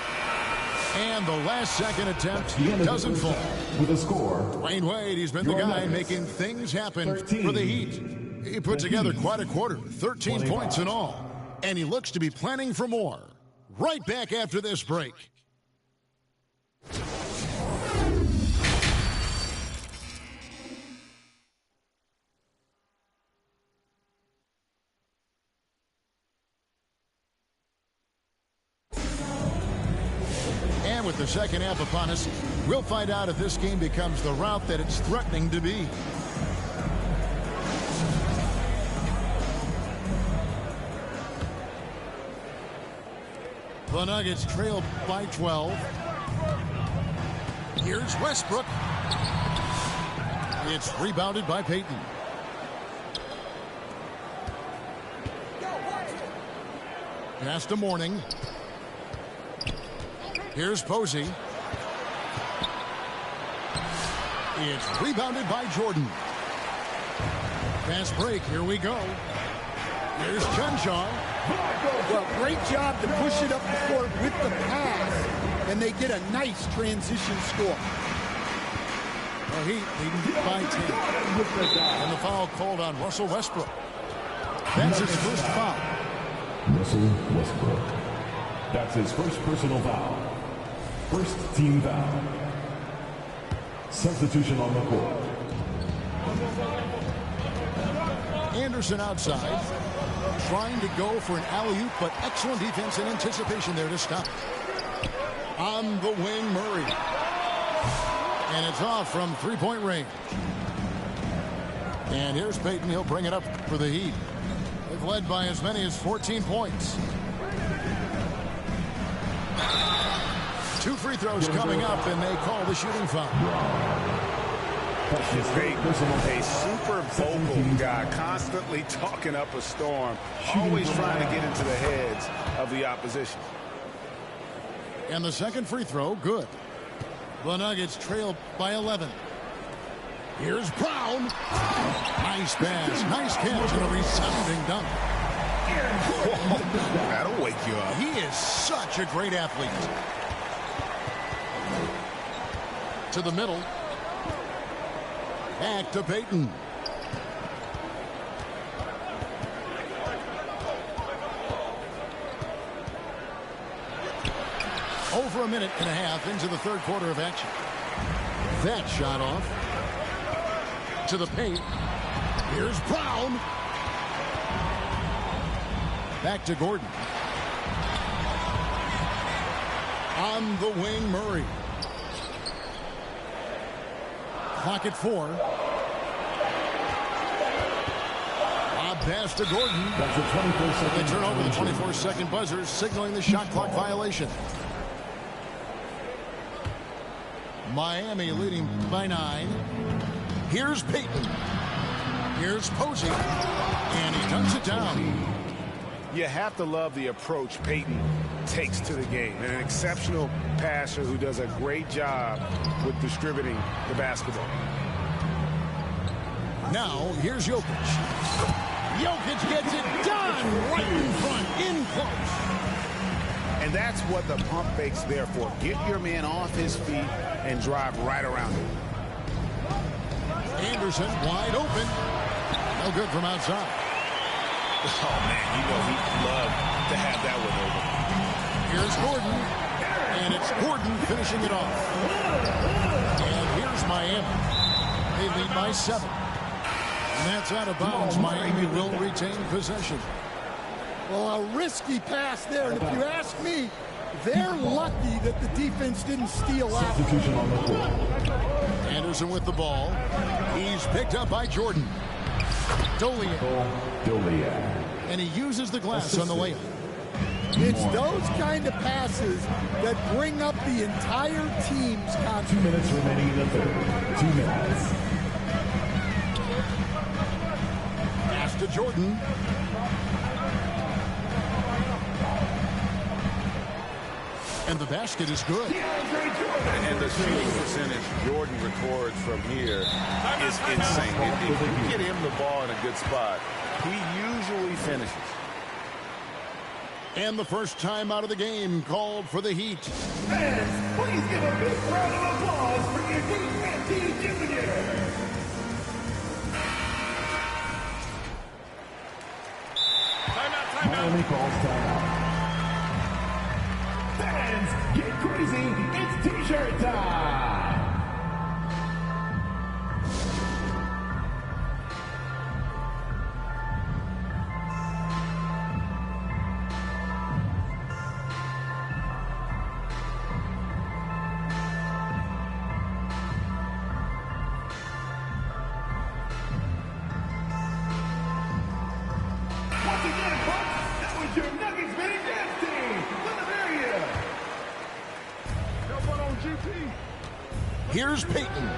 And the last second attempt doesn't fall. With a score. Dwayne Wade, he's been the guy making things happen for the Heat. He put together quite a quarter. 13 points in all. And he looks to be planning for more. Right back after this break. With the second half upon us, we'll find out if this game becomes the route that it's threatening to be. The Nuggets trail by 12. Here's Westbrook. It's rebounded by Payton. Pass to Mourning. Here's Posey. It's rebounded by Jordan. Fast break. Here we go. Here's Chunchar. Well, great job to push it up the court with the pass, and they get a nice transition score. The Heat leading by 10. And the foul called on Russell Westbrook. That's his first foul. Russell Westbrook. That's his first personal foul. First team foul. Substitution on the court. Anderson outside. Trying to go for an alley-oop, but excellent defense and anticipation there to stop. On the wing, Murray. And it's off from three-point range. And here's Payton. He'll bring it up for the Heat. They've led by as many as 14 points. 2 free throws coming up, and they call the shooting foul. A super vocal guy, constantly talking up a storm, always trying to get into the heads of the opposition. And the second free throw, good. The Nuggets trail by 11. Here's Brown. Nice pass, nice catch, and a resounding dunk. That'll wake you up. He is such a great athlete. To the middle. Back to Peyton. Over a minute and a half into the third quarter of action. That shot off. To the paint. Here's Brown. Back to Gordon. On the wing, Murray. Clock at 4. Lob pass to Gordon. That's a 24-second. They turn over the 24-second buzzer, signaling the shot clock violation. Miami leading by 9. Here's Peyton. Here's Posey. And he dunks it down. You have to love the approach Peyton takes to the game. And an exceptional passer who does a great job with distributing the basketball. Now, here's Jokic. Jokic gets it done right in front, in close. And that's what the pump fake's there for. Get your man off his feet and drive right around him. Anderson wide open. No good from outside. Oh, man, you know he'd love to have that one over. Here's Gordon. And it's Gordon finishing it off. And here's Miami. They lead by 7. And that's out of bounds. Miami will retain possession. Well, a risky pass there. And if you ask me, they're lucky that the defense didn't steal out. Anderson with the ball. He's picked up by Jordan. Dolian. And he uses the glass on the layup. It's those kind of passes that bring up the entire team's confidence. 2 minutes remaining in the third. 2 minutes. Pass to Jordan. And the basket is good. And the shooting percentage Jordan records from here is insane. If you get him the ball in a good spot, he usually finishes. And the first time out of the game called for the Heat. Fans, please give a big round of applause for your Heat Jr. Timeout. Miami calls timeout. Fans, get crazy. It's T-shirt time. Once again, folks, that was your Nuggets Mini Dance Team. Let them hear you. Help on GP. Here's Peyton.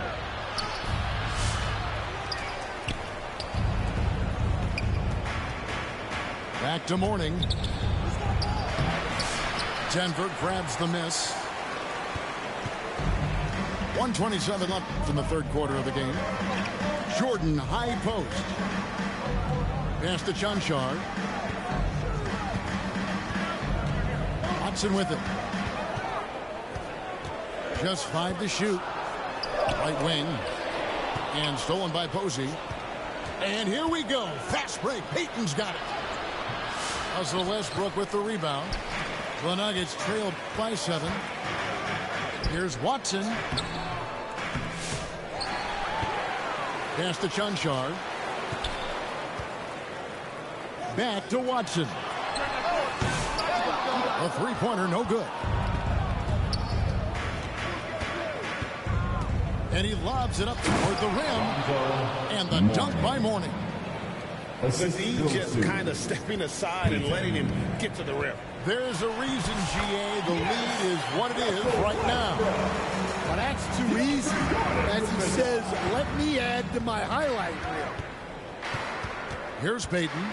Back to Morning. Denver grabs the miss. 1:27 left in the third quarter of the game. Jordan high post. Pass to Chanchar. Watson with it. Just 5 to shoot. Right wing. And stolen by Posey. And here we go. Fast break. Peyton's got it. Russell Westbrook with the rebound. The Nuggets trailed by 7. Here's Watson. Pass to Chanchar. Back to Watson. A three-pointer, no good. And he lobs it up toward the rim. And the dunk by Morning. Because he's just kind of stepping aside and letting him get to the rim. There's a reason, GA, the lead is what it is right now. Well, that's too easy. As he says, let me add to my highlight reel. Here's Peyton.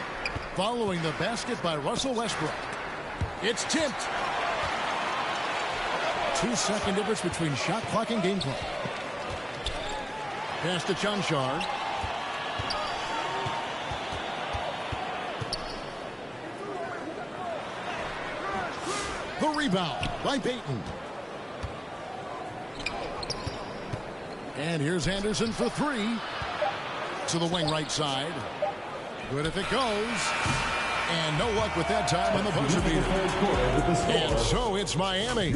Following the basket by Russell Westbrook. It's tipped. 2-second difference between shot clock and game clock. Pass to Chanchar. The rebound by Payton. And here's Anderson for three. To the wing right side. Good if it goes. And no luck with that time on the buzzer beater. And so it's Miami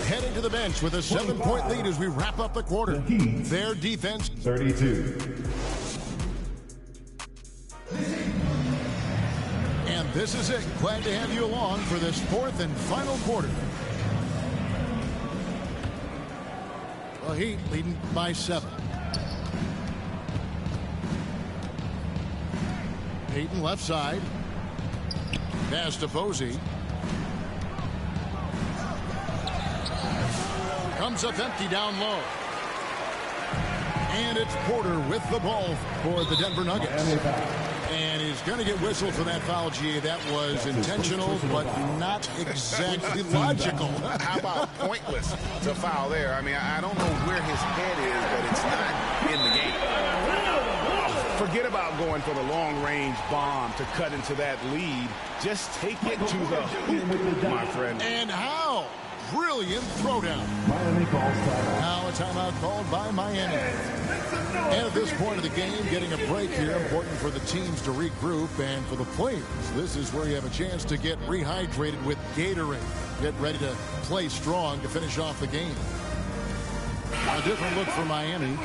heading to the bench with a 7-point lead as we wrap up the quarter. Their defense 32. And this is it. Glad to have you along for this fourth and final quarter. The Heat leading by 7. Payton left side. Pass to Posey. Comes up empty down low. And it's Porter with the ball for the Denver Nuggets. And he's going to get whistled for that foul, G. That was intentional, but not exactly logical. How about pointless to foul there? I mean, I don't know where his head is, but it's not in the game. Forget about going for the long-range bomb to cut into that lead. Just take it to the hoop, my friend. And how? Brilliant throwdown. Miami calls timeout. Now a timeout called by Miami. And at this point of the game, getting a break here, important for the teams to regroup, and for the players, this is where you have a chance to get rehydrated with Gatorade. Get ready to play strong to finish off the game. A different look for Miami.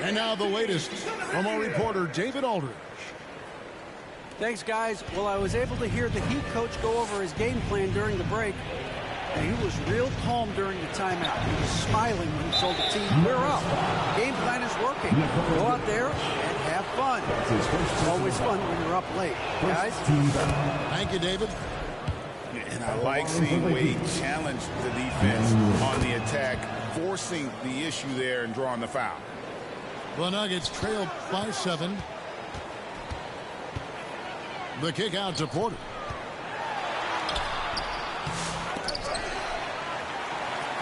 And now the latest from our reporter, David Aldridge. Thanks, guys. Well, I was able to hear the Heat coach go over his game plan during the break. And he was real calm during the timeout. He was smiling when he told the team, we're up. The game plan is working. Go out there and have fun. It's always fun when you're up late. Guys? Thank you, David. And I like seeing Wade challenge the defense on the attack, forcing the issue there and drawing the foul. The Nuggets trail by 7. The kick out to Porter.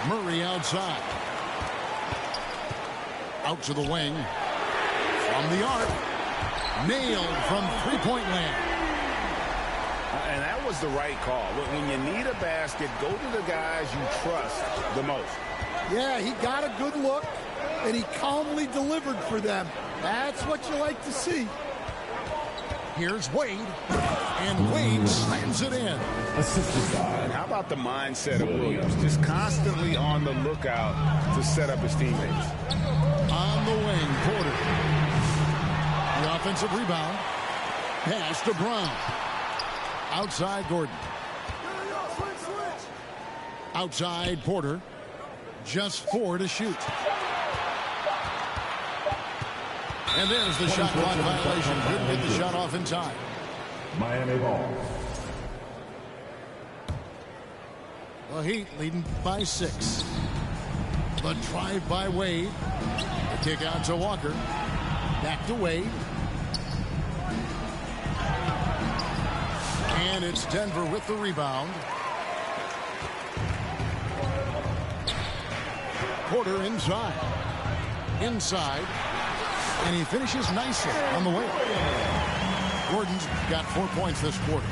Murray outside. Out to the wing. From the arc. Nailed from three-point land. And that was the right call. When you need a basket, go to the guys you trust the most. Yeah, he got a good look, and he calmly delivered for them. That's what you like to see. Here's Wade, and Wade slams it in. And how about the mindset of Williams? Just constantly on the lookout to set up his teammates. On the wing, Porter. The offensive rebound. Pass to Brown. Outside Gordon. Outside Porter. Just 4 to shoot. And there's the shot clock violation. Couldn't get the shot off in time. Miami ball. The Heat leading by 6. The drive by Wade. The kick out to Walker. Back to Wade. And it's Denver with the rebound. Porter inside. Inside. And he finishes nicely on the way. Gordon's got 4 points this quarter.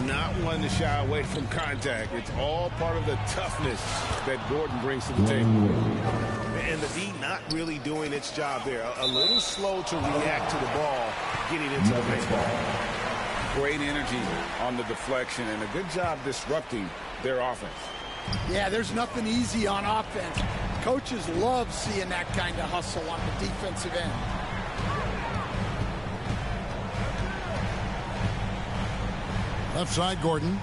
Not one to shy away from contact. It's all part of the toughness that Gordon brings to the table. And the D not really doing its job there. A little slow to react to the ball getting into the baseball. Great energy on the deflection and a good job disrupting their offense. Yeah, there's nothing easy on offense. Coaches love seeing that kind of hustle on the defensive end. Left side, Gordon.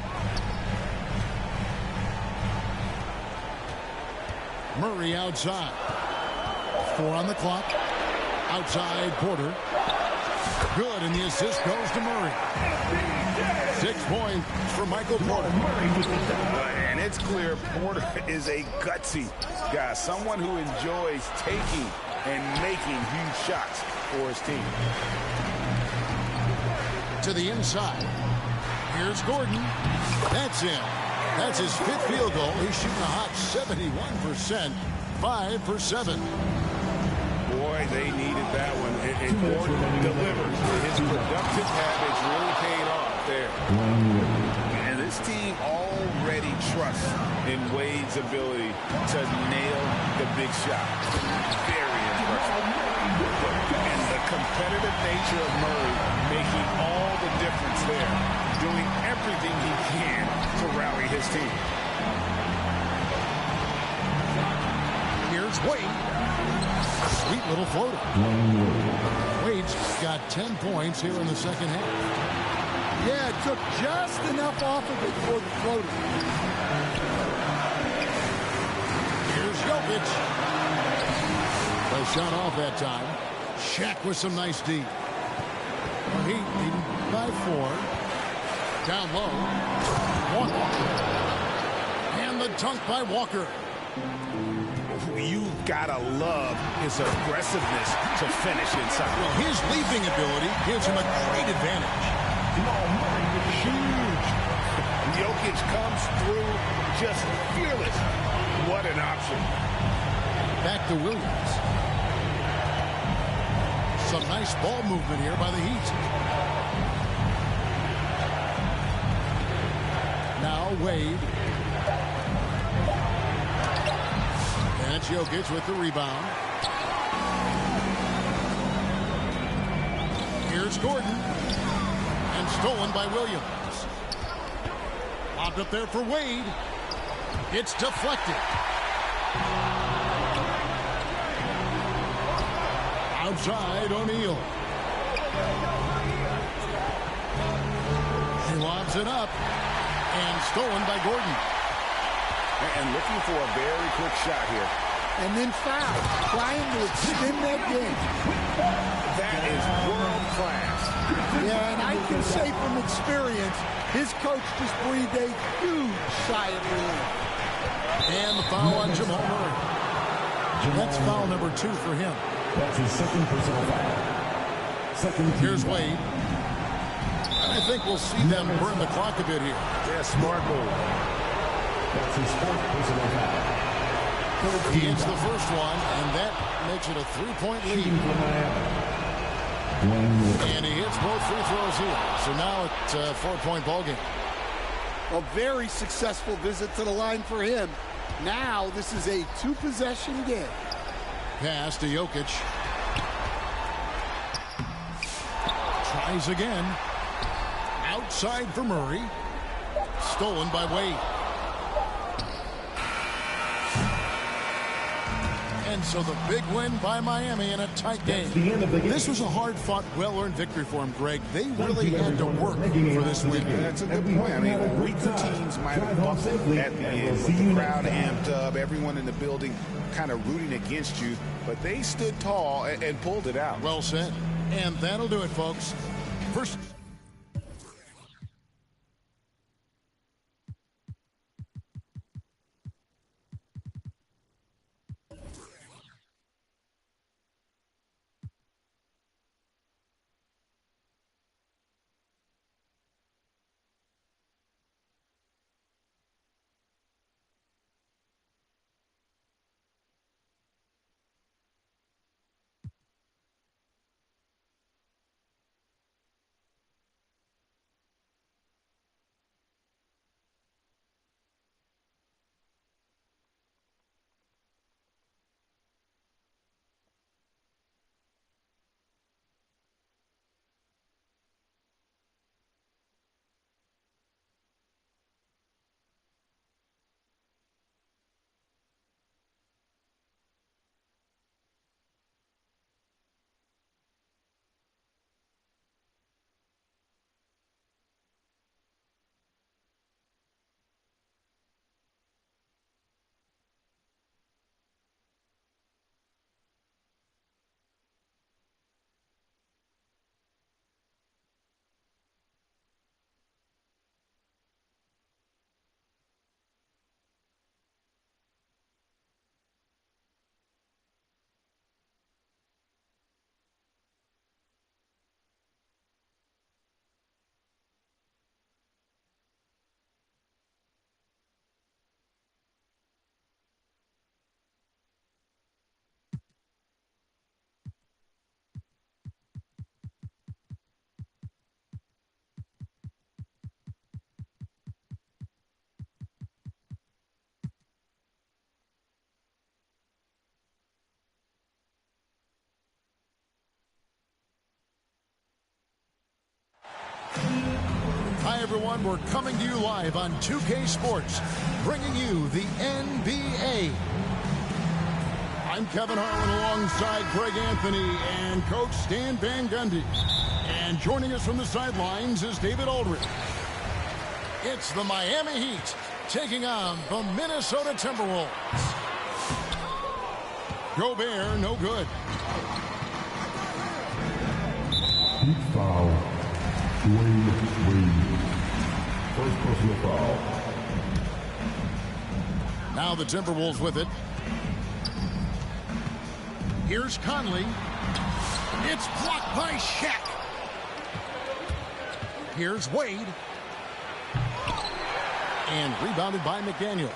Murray outside. 4 on the clock. Outside, Porter. Good, and the assist goes to Murray. 6 points for Michael Porter. And it's clear Porter is a gutsy guy, someone who enjoys taking and making huge shots for his team. To the inside. Here's Gordon. That's in. That's his 5th field goal. He's shooting a hot 71%. 5 for 7. Boy, they needed that one. And Gordon delivers. His productive habits really paid off there. And this team already trust in Wade's ability to nail the big shot. Very impressive. And the competitive nature of Murray making all the difference there, doing everything he can to rally his team. Here's Wade. Sweet little floater. Wade's got 10 points here in the second half. Yeah, it took just enough off of it for the floater. Here's Jokic. The shot off that time. Shaq with some nice D. Well, Heat leading by 4. Down low. Walker. And the dunk by Walker. You've got to love his aggressiveness to finish inside. Well, his leaping ability gives him a great advantage. Huge. Jokic comes through just fearless. What an option. Back to Williams. Some nice ball movement here by the Heat. Now Wade. And it's Jokic with the rebound. Here's Gordon. And stolen by Williams. Lobbed up there for Wade. It's deflected. Outside O'Neal. He lobs it up. And stolen by Gordon. And looking for a very quick shot here. And then foul. Trying to extend that game. That is world class. Yeah, and I can say from experience, his coach just breathed a huge sigh of relief. And the foul on Jamal Murray. That's foul number 2 for him. That's his second personal foul. Second. Here's Wade. I think we'll see them burn the clock a bit here. Yeah, smart move. That's his fourth personal foul. He hits the first one, and that makes it a 3-point lead. And he hits both free throws here. So now it's a 4-point ball game. A very successful visit to the line for him. Now this is a 2-possession game. Pass to Jokic. Tries again. Outside for Murray. Stolen by Wade. And so the big win by Miami in a tight game. This was a hard-fought, well-earned victory for him, Greg. They really had to work for this win. That's a good point. I mean, weaker teams might have buckled at the end with the crowd amped up, everyone in the building kind of rooting against you, but they stood tall and pulled it out. Well said. And that'll do it, folks. First. everyone. We're coming to you live on 2K Sports, bringing you the NBA. I'm Kevin Harlan alongside Greg Anthony and Coach Stan Van Gundy. And joining us from the sidelines is David Aldridge. It's the Miami Heat taking on the Minnesota Timberwolves. Gobert, no good. Heat foul. Dwayne Wade. First personal foul. Now the Timberwolves with it. Here's Conley. It's blocked by Shaq. Here's Wade. And rebounded by McDaniels.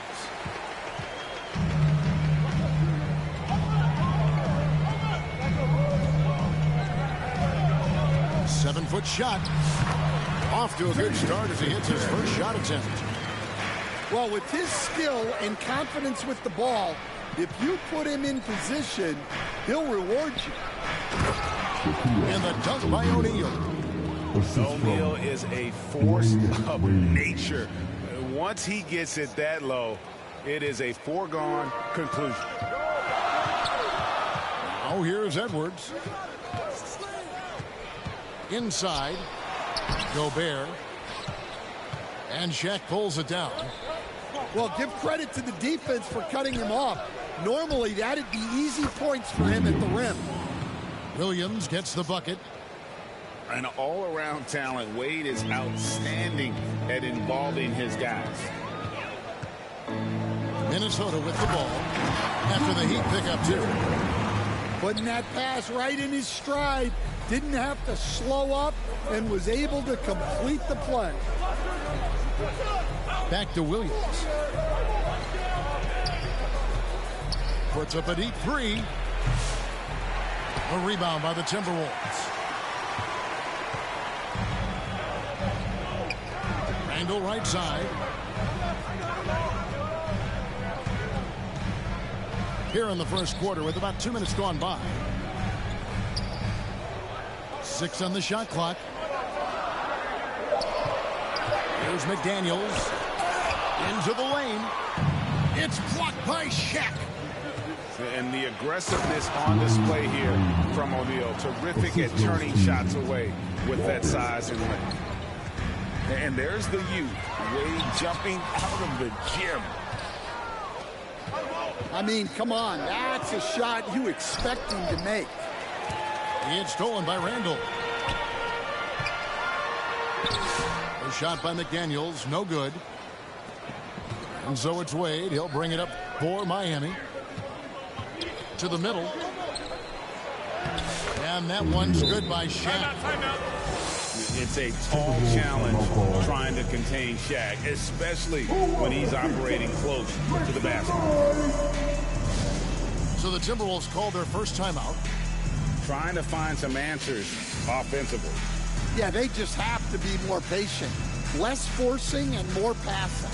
Seven-foot shot. Off to a good start as he hits his first shot attempt. Well, with his skill and confidence with the ball, if you put him in position, he'll reward you. And the dunk by O'Neal. O'Neal is a force of nature. Once he gets it that low, it is a foregone conclusion. Now here's Edwards. Inside, Gobert. And Shaq pulls it down. Well, give credit to the defense for cutting him off. Normally, that'd be easy points for him at the rim. Williams gets the bucket. An all-around talent. Wade is outstanding at involving his guys. Minnesota with the ball after the Heat pick up two. Putting that pass right in his stride. Didn't have to slow up and was able to complete the play. Back to Williams. Puts up a deep three. A rebound by the Timberwolves. Angle right side. Here in the first quarter with about 2 minutes gone by. 6 on the shot clock. Here's McDaniels. Into the lane. It's blocked by Shaq. And the aggressiveness on display here from O'Neal. Terrific at turning shots away with that size and length. And there's the youth. Wade jumping out of the gym. I mean, come on. That's a shot you expect him to make. It's stolen by Randall. A shot by McDaniels, no good. And so it's Wade. He'll bring it up for Miami. To the middle. And that one's good by Shaq. It's a tall challenge trying to contain Shaq, especially when he's operating close to the basket. So the Timberwolves called their first timeout. Trying to find some answers offensively. Yeah, they just have to be more patient. Less forcing and more passing.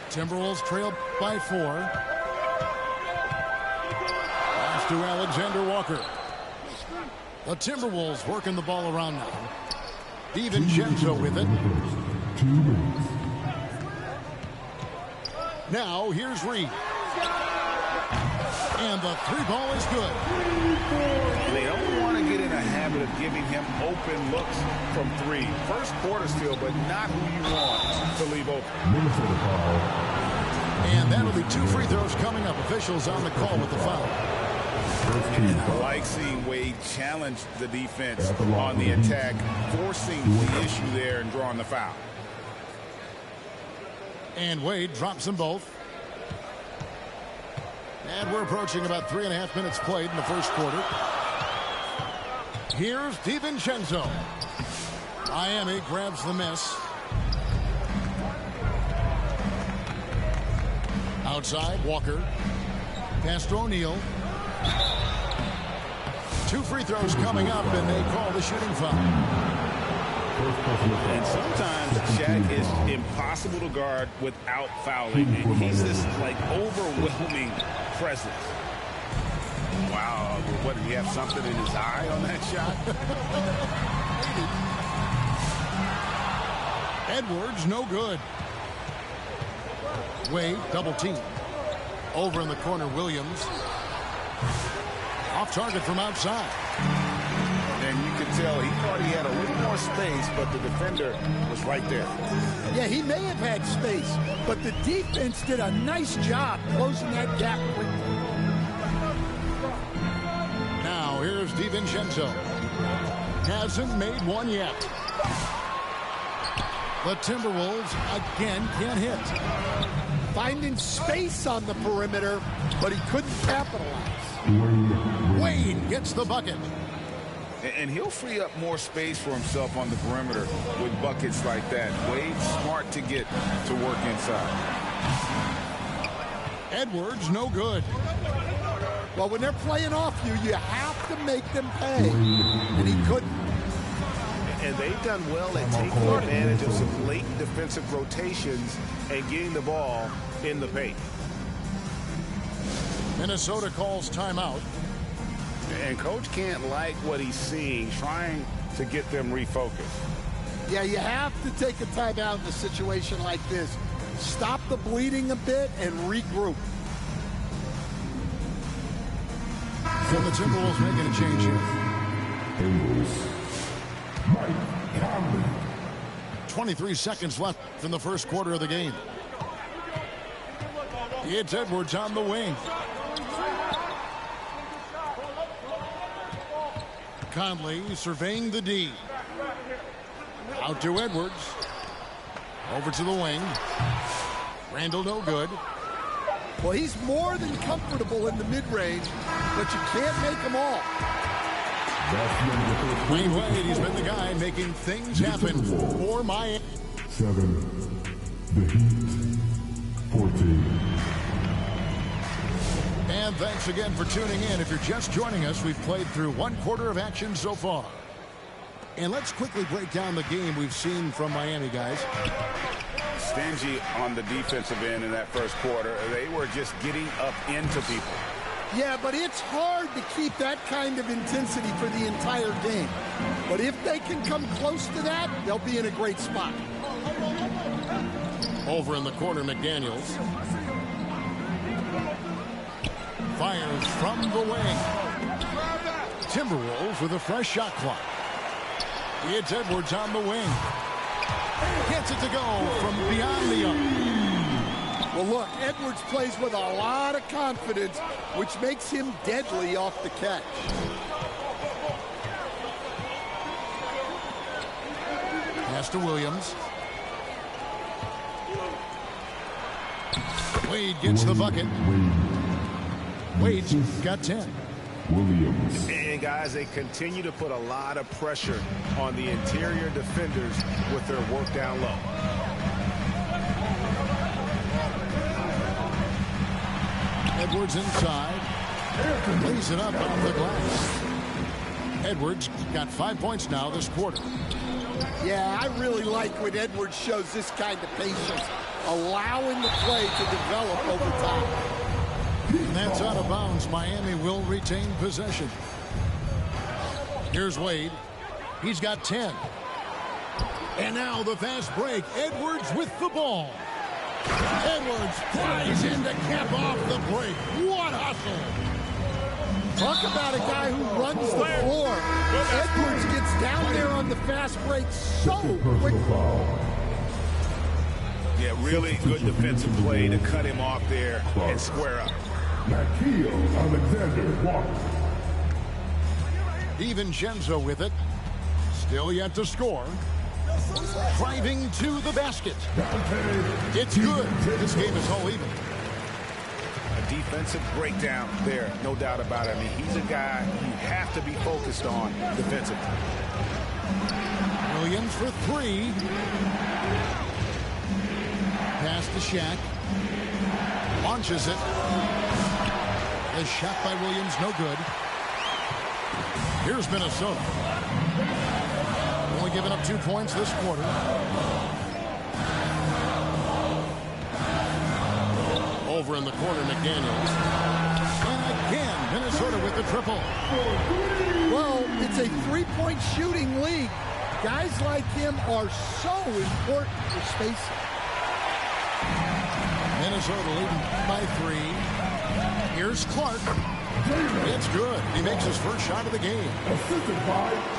Timberwolves trail by 4. Pass to Alexander Walker. The Timberwolves working the ball around now. DiVincenzo with it. 2 minutes. Now here's Reed. And the 3 ball is good. They don't want to get in a habit of giving him open looks from 3. First quarter still, but not who you want to leave open. Minnesota foul. And that'll be 2 free throws coming up. Officials on the call with the foul. And I like seeing Wade challenge the defense on the attack, forcing the issue there and drawing the foul. And Wade drops them both. And we're approaching about 3.5 minutes played in the first quarter. Here's DiVincenzo. Miami grabs the miss. Outside, Walker. Pass to O'Neal. 2 free throws coming up, and they call the shooting foul. And sometimes Shaq is impossible to guard without fouling. He's this, like, overwhelming presence. Wow, what, did he have something in his eye on that shot? Edwards, no good. Wade, double team. Over in the corner, Williams. Off target from outside. And you could tell he thought he had a little more space, but the defender was right there. Yeah, he may have had space, but the defense did a nice job closing that gap quickly. Now, here's DiVincenzo. Hasn't made one yet. The Timberwolves again can't hit. Finding space on the perimeter, but he couldn't capitalize. Wade gets the bucket. And he'll free up more space for himself on the perimeter with buckets like that. Wade's smart to get to work inside. Edwards, no good. Well, when they're playing off you, you have to make them pay. And he couldn't. And they've done well at taking advantage of some late defensive rotations and getting the ball in the paint. Minnesota calls timeout. And coach can't like what he's seeing, trying to get them refocused. Yeah, you have to take a timeout in a situation like this. Stop the bleeding a bit and regroup. So the Timberwolves making a change here. 23 seconds left in the first quarter of the game. It's Edwards on the wing. Conley surveying the D. Out to Edwards. Over to the wing. Randall, no good. Well, he's more than comfortable in the mid-range, but you can't make them all. Wayne Wade, he's been the guy making things happen for Miami. 7. The Heat. 14. And thanks again for tuning in. If you're just joining us, we've played through one quarter of action so far. And let's quickly break down the game we've seen from Miami, guys. Stingy on the defensive end in that first quarter. They were just getting up into people. Yeah, but it's hard to keep that kind of intensity for the entire game. But if they can come close to that, they'll be in a great spot. Over in the corner, McDaniels. Fires from the wing. Timberwolves with a fresh shot clock. It's Edwards on the wing. Gets it to go from beyond the arc. Well, look, Edwards plays with a lot of confidence, which makes him deadly off the catch. Pass to Williams. Wade gets the bucket. Wade's got 10. Williams. And guys, they continue to put a lot of pressure on the interior defenders with their work down low. Edwards inside. Lays it up off the glass. Edwards got 5 points now this quarter. Yeah, I really like when Edwards shows this kind of patience, allowing the play to develop over time. And that's out of bounds. Miami will retain possession. Here's Wade. He's got 10. And now the fast break. Edwards with the ball. Edwards flies in to cap off the break. What hustle! Talk about a guy who runs the floor. Edwards gets down there on the fast break so quickly. Yeah, really good defensive play to cut him off there and square up. Alexander Walker. DiVincenzo with it. Still yet to score. Driving to the basket. It's good. This game is all even. A defensive breakdown there, no doubt about it. I mean, he's a guy you have to be focused on defensively. Williams for 3. Pass to Shaq. Launches it. The shot by Williams, no good. Here's Minnesota. Only giving up 2 points this quarter. Over in the corner, McDaniels. And again, Minnesota with the triple. Well, it's a three-point shooting league. Guys like him are so important for spacing. Minnesota leading by 3. Here's Clark. It's good. He makes his first shot of the game.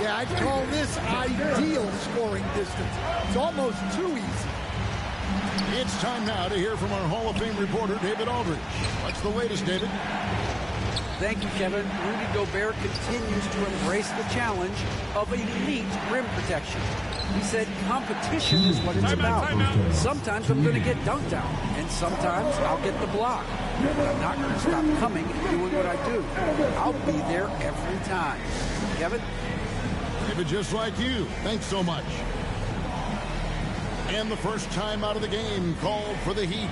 Yeah, I'd call this ideal scoring distance. It's almost too easy. It's time now to hear from our Hall of Fame reporter, David Aldridge. What's the latest, David? Thank you, Kevin. Rudy Gobert continues to embrace the challenge of elite rim protection. He said competition is what it's about. Sometimes I'm going to get dunked out, and sometimes I'll get the block. But I'm not going to stop coming and doing what I do. I'll be there every time. Kevin? David, just like you. Thanks so much. And the first time out of the game called for the Heat.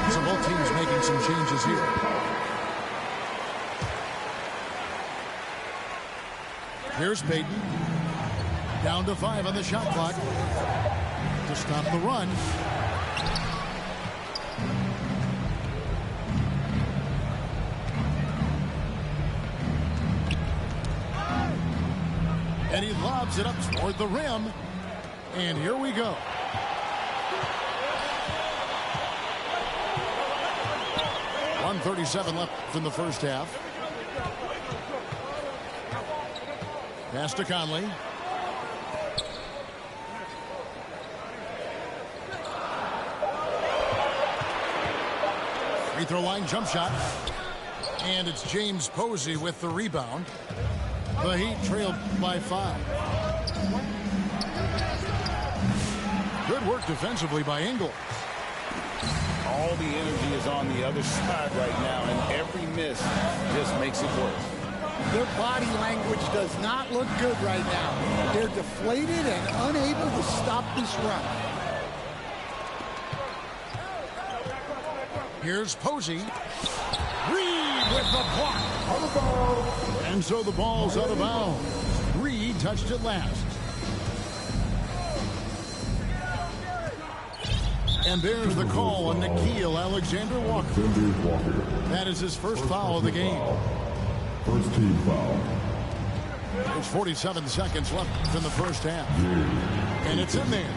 So both teams making some changes here. Here's Payton. Down to 5 on the shot clock to stop the run. And he lobs it up toward the rim. And here we go. .137 left in the first half. Pass to Conley. Free throw line jump shot. And it's James Posey with the rebound. The Heat trailed by 5. Good work defensively by Ingles. All the energy is on the other side right now, and every miss just makes it worse. Their body language does not look good right now. They're deflated and unable to stop this run. Here's Posey. Reed with the block. And so the ball's out of bounds. Reed touched it last. And there's the call on Nickeil Alexander-Walker. That is his first foul of the game. First team foul. There's 47 seconds left in the first half. And it's in there.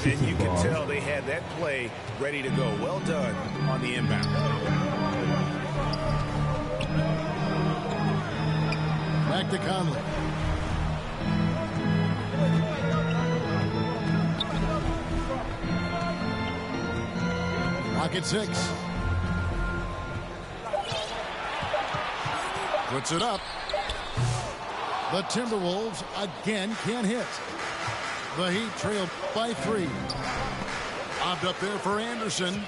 And you can tell they had that play ready to go. Well done on the inbound. Back to Conley. Pocket 6. Puts it up. The Timberwolves again can't hit. The Heat trailed by 3. Lobbed up there for Anderson.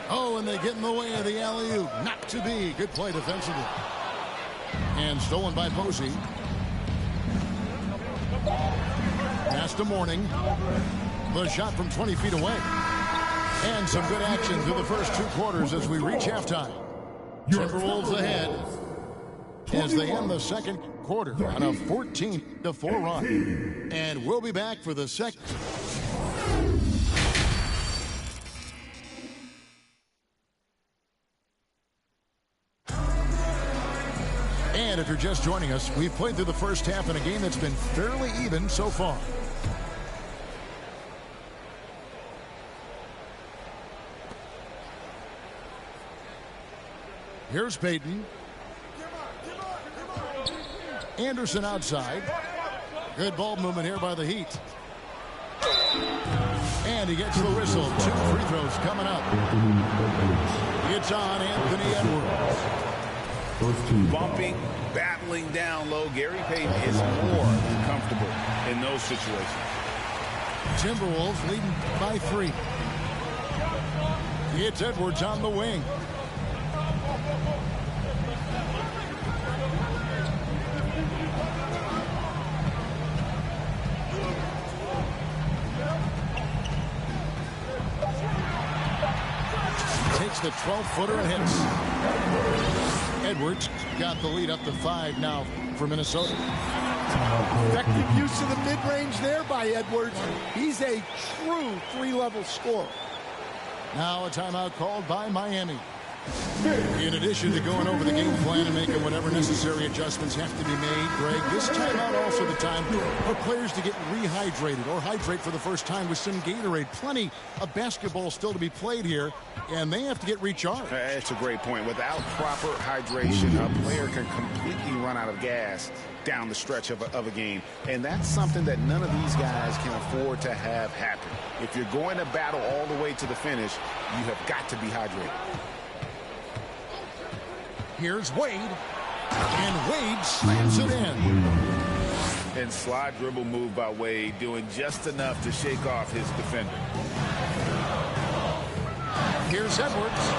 Oh, and they get in the way of the alley-oop. Not to be. Good play defensively. And stolen by Posey. Pass to Mourning. The shot from 20 feet away. And some good action through the first 2 quarters as we reach halftime. Timberwolves ahead as they end the second quarter on a 14-4 run. And we'll be back for the second. And if you're just joining us, we've played through the first half in a game that's been fairly even so far. Here's Payton. Anderson outside. Good ball movement here by the Heat. And he gets the whistle. 2 free throws coming up. It's on Anthony Edwards. Bumping, battling down low. Gary Payton is more than comfortable in those situations. Timberwolves leading by 3. It's Edwards on the wing. Takes the 12-footer and hits. Edwards got the lead up to 5 now for Minnesota. Effective use of the mid-range there by Edwards. He's a true 3-level scorer. Now a timeout called by Miami. In addition to going over the game plan and making whatever necessary adjustments have to be made, Greg, this timeout also the time for players to get rehydrated or hydrate for the first time with some Gatorade. Plenty of basketball still to be played here, and they have to get recharged. That's a great point. Without proper hydration, a player can completely run out of gas down the stretch of a game. And that's something that none of these guys can afford to have happen. If you're going to battle all the way to the finish, you have got to be hydrated. Here's Wade, and Wade slams it in. And slide dribble move by Wade, doing just enough to shake off his defender. Here's Edwards.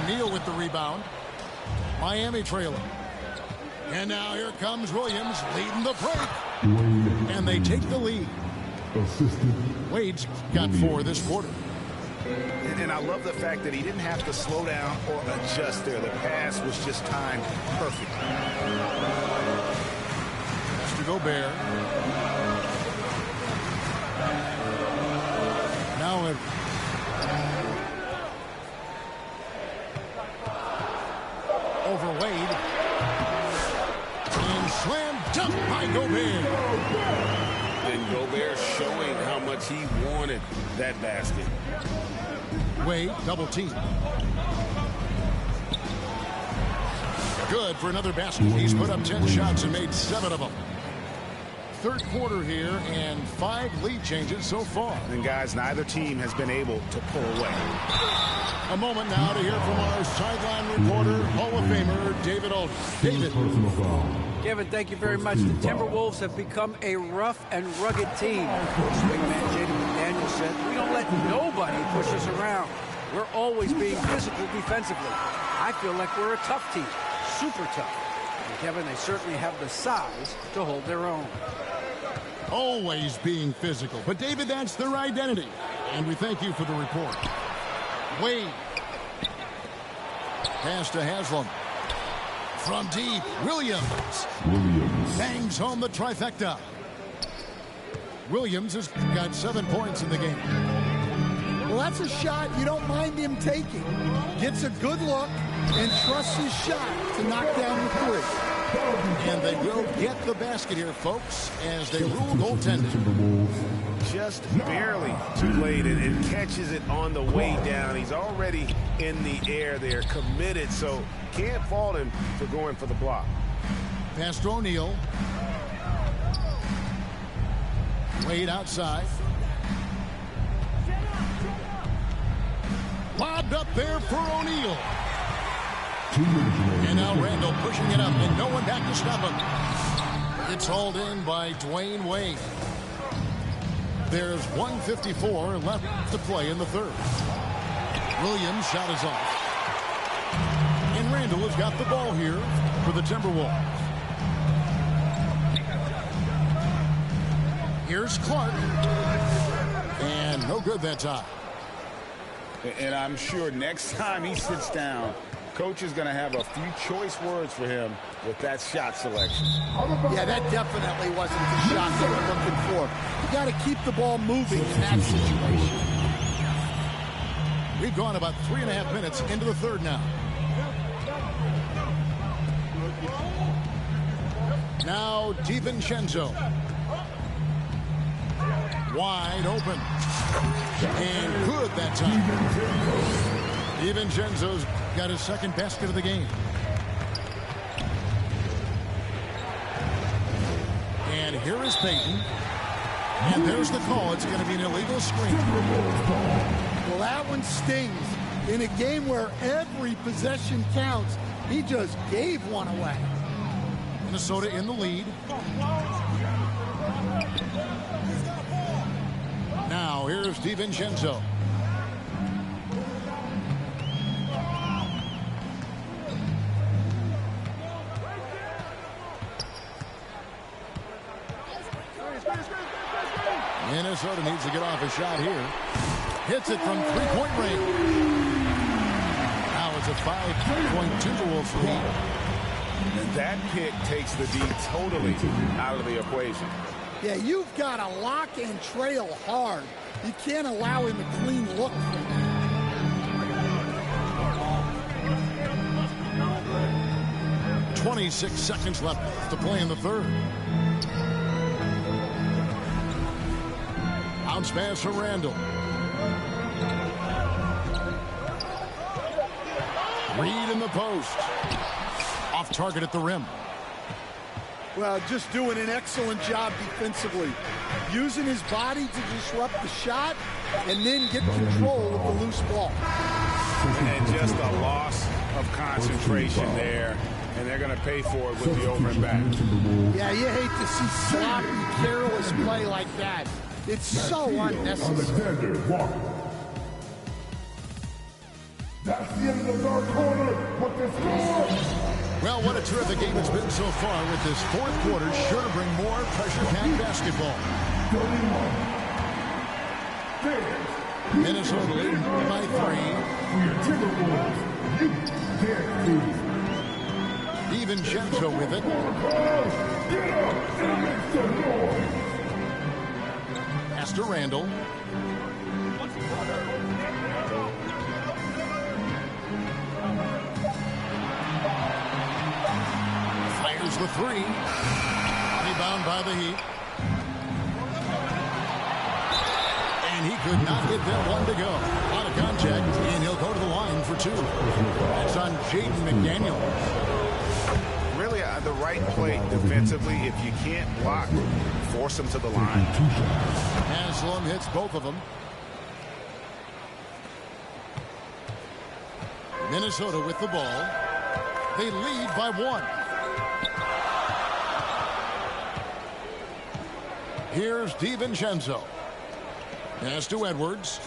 O'Neal with the rebound. Miami trailing. And now here comes Williams leading the break. And they take the lead. Wade's got 4 this quarter. And I love the fact that he didn't have to slow down or adjust there. The pass was just timed perfect. That's to Gobert. Now it. Over Wade. And slam dunk by Gobert. And Gobert showing how much he wanted that basket. Wade double team. Good for another basket. He's put up 10 shots and made 7 of them. Third quarter here and 5 lead changes so far. And guys, neither team has been able to pull away. A moment now to hear from our sideline reporter, Hall of Famer David Aldridge. David. Kevin, thank you very much. The Timberwolves have become a rough and rugged team. Swingman Jaden McDaniel said, we don't let nobody push us around. We're always being physical defensively. I feel like we're a tough team, super tough. And Kevin, they certainly have the size to hold their own. Always being physical. But David, that's their identity. And we thank you for the report. Wade. Pass to Haslam. From deep, Williams. Bangs home the trifecta. Williams has got 7 points in the game. Well, that's a shot you don't mind him taking. Gets a good look and trusts his shot to knock down the 3. And they will get the basket here, folks, as they rule goaltending. Just barely too late, and catches it on the way down. He's already in the air there, committed, so can't fault him for going for the block. Pass to O'Neal. Wade outside. Lobbed up there for O'Neal. And now Randall pushing it up, and no one back to stop him. It's hauled in by Dwayne Wade. There's 1:54 left to play in the third. Williams' shot is off. And Randall has got the ball here for the Timberwolves. Here's Clark. And no good that time. And I'm sure next time he sits down, Coach is going to have a few choice words for him with that shot selection. Yeah, that definitely wasn't the shot they were looking for. You got to keep the ball moving in that situation. We've gone about 3.5 minutes into the third now. Now DiVincenzo. Wide open. And good that time. DiVincenzo's got his second basket of the game. And here is Payton. And there's the call. It's going to be an illegal screen. Well, that one stings. In a game where every possession counts, He just gave one away. Minnesota in the lead. Now here's DiVincenzo. Minnesota needs to get off a shot here. Hits it from three-point range. Now it's a 5-point Timberwolves lead. And that pick takes the D totally out of the equation. Yeah, you've got to lock and trail hard. You can't allow him a clean look. 26 seconds left to play in the third. Bounce pass for Randall. Reed in the post. Off target at the rim. Well, just doing an excellent job defensively. Using his body to disrupt the shot and then get control of the loose ball. And just a loss of concentration there. And they're going to pay for it with the over and back. Yeah, you hate to see sloppy, careless play like that. It's so unnecessary. That's the end of the third quarter. What the score? Well, what a terrific game it's been so far with this fourth quarter. Sure to bring more pressure-packed basketball. 31. Minnesota leading by 3. We are Timberwolves. You can't lose. DiVincenzo with it. Get up and make some noise. Pass to Randall. Fires the 3. Rebound by the Heat. And he could not get that one to go. A lot of contact, and he'll go to the line for 2. That's on Jaden McDaniel. Really the right play defensively. If you can't block, force them to the line. Haslam hits both of them. Minnesota with the ball. They lead by 1. Here's DiVincenzo. Pass to Edwards.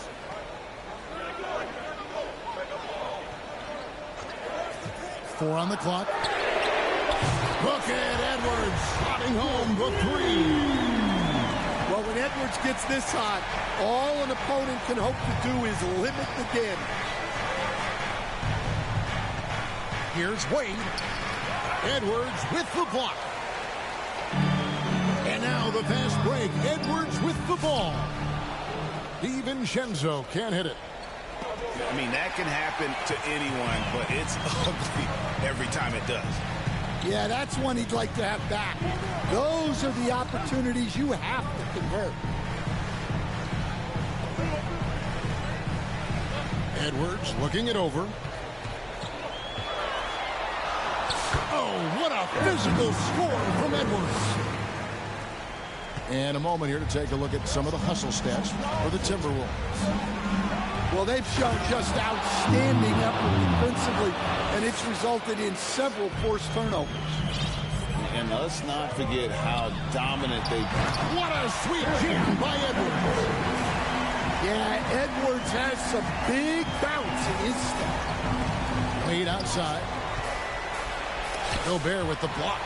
Four on the clock. Look at Edwards slotting home the 3. Well, when Edwards gets this hot, all an opponent can hope to do is limit the damage. Here's Wade. Edwards with the block. And now the fast break. Edwards with the ball. DiVincenzo can't hit it. I mean, that can happen to anyone, but it's ugly every time it does. Yeah, that's one he'd like to have back. Those are the opportunities you have to convert. Edwards looking it over. Oh, what a physical score from Edwards. And a moment here to take a look at some of the hustle stats for the Timberwolves. Well, they've shown just outstanding effort defensively, and it's resulted in several forced turnovers. And let's not forget how dominant they've been. What a sweet jam by Edwards. Yeah, Edwards has some big bounce in his step. Lead outside. Gobert with the block.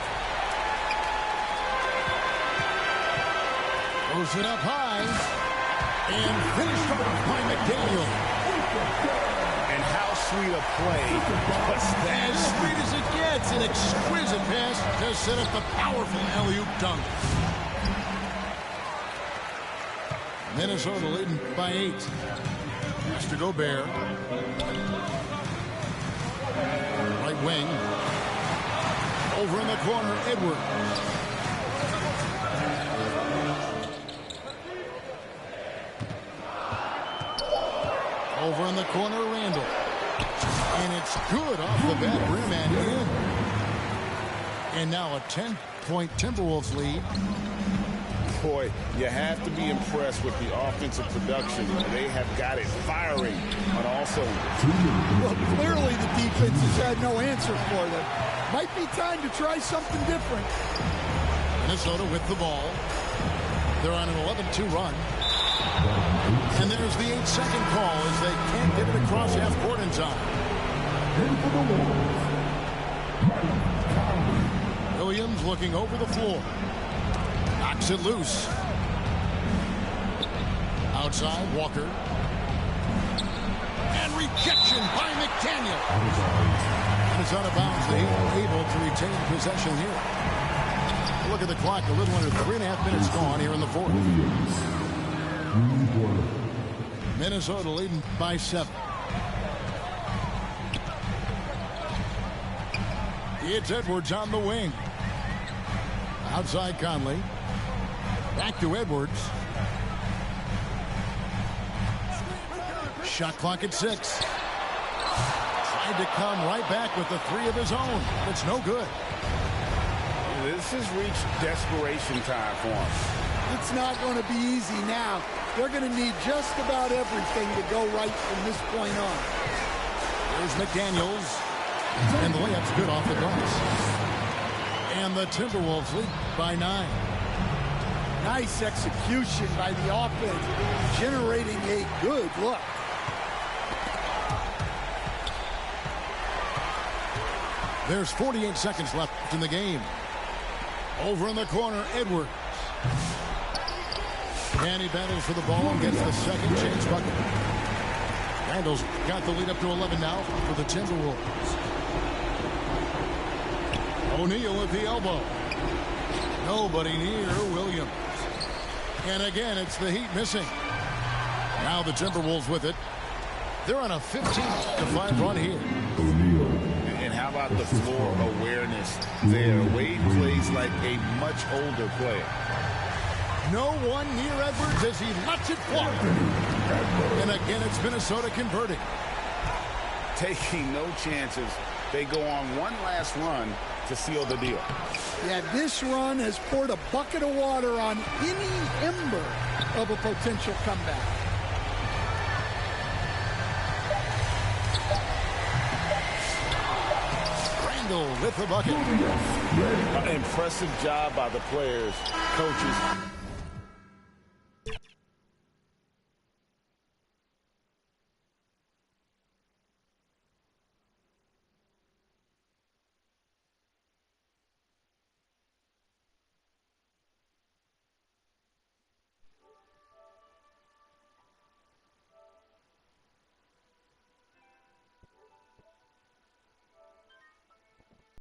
Throws it up high. And finished off by McDaniel. And how sweet a play was that? As sweet as it gets. An exquisite pass to set up the powerful alley-oop dunk. Minnesota leading by 8. Mr. Gobert. Right wing. Over in the corner, Edwards. Over in the corner, Randall. And it's good off the back rim and in. And now a 10-point Timberwolves lead. Boy, you have to be impressed with the offensive production. They have got it firing on all cylinders. Well, clearly the defense has had no answer for them. Might be time to try something different. Minnesota with the ball. They're on an 11-2 run. And there's the 8-second call as they can't get it across half court in time. Williams looking over the floor. Knocks it loose. Outside, Walker. And rejection by McDaniel. And it's out of bounds. They able to retain possession here. Look at the clock. A little under 3.5 minutes gone here in the fourth. Minnesota leading by 7. It's Edwards on the wing. Outside Conley. Back to Edwards. Shot clock at 6. Tried to come right back with the 3 of his own. It's no good. This has reached desperation time for him. It's not going to be easy now. They're going to need just about everything to go right from this point on. There's McDaniels. And the layup's good off the glass. And the Timberwolves lead by 9. Nice execution by the offense, generating a good look. There's 48 seconds left in the game. Over in the corner, Edwards. And he battles for the ball and gets the second chance bucket. Randall's got the lead up to 11 now for the Timberwolves. O'Neal at the elbow. Nobody near Williams. And again, it's the Heat missing. Now the Timberwolves with it. They're on a 15-5 run here. And how about the floor awareness there? Wade plays like a much older player. No one near Edwards as he lets it fly. And again, it's Minnesota converting. Taking no chances. They go on one last run to seal the deal. Yeah, this run has poured a bucket of water on any ember of a potential comeback. Randall with the bucket. Impressive job by the players, coaches.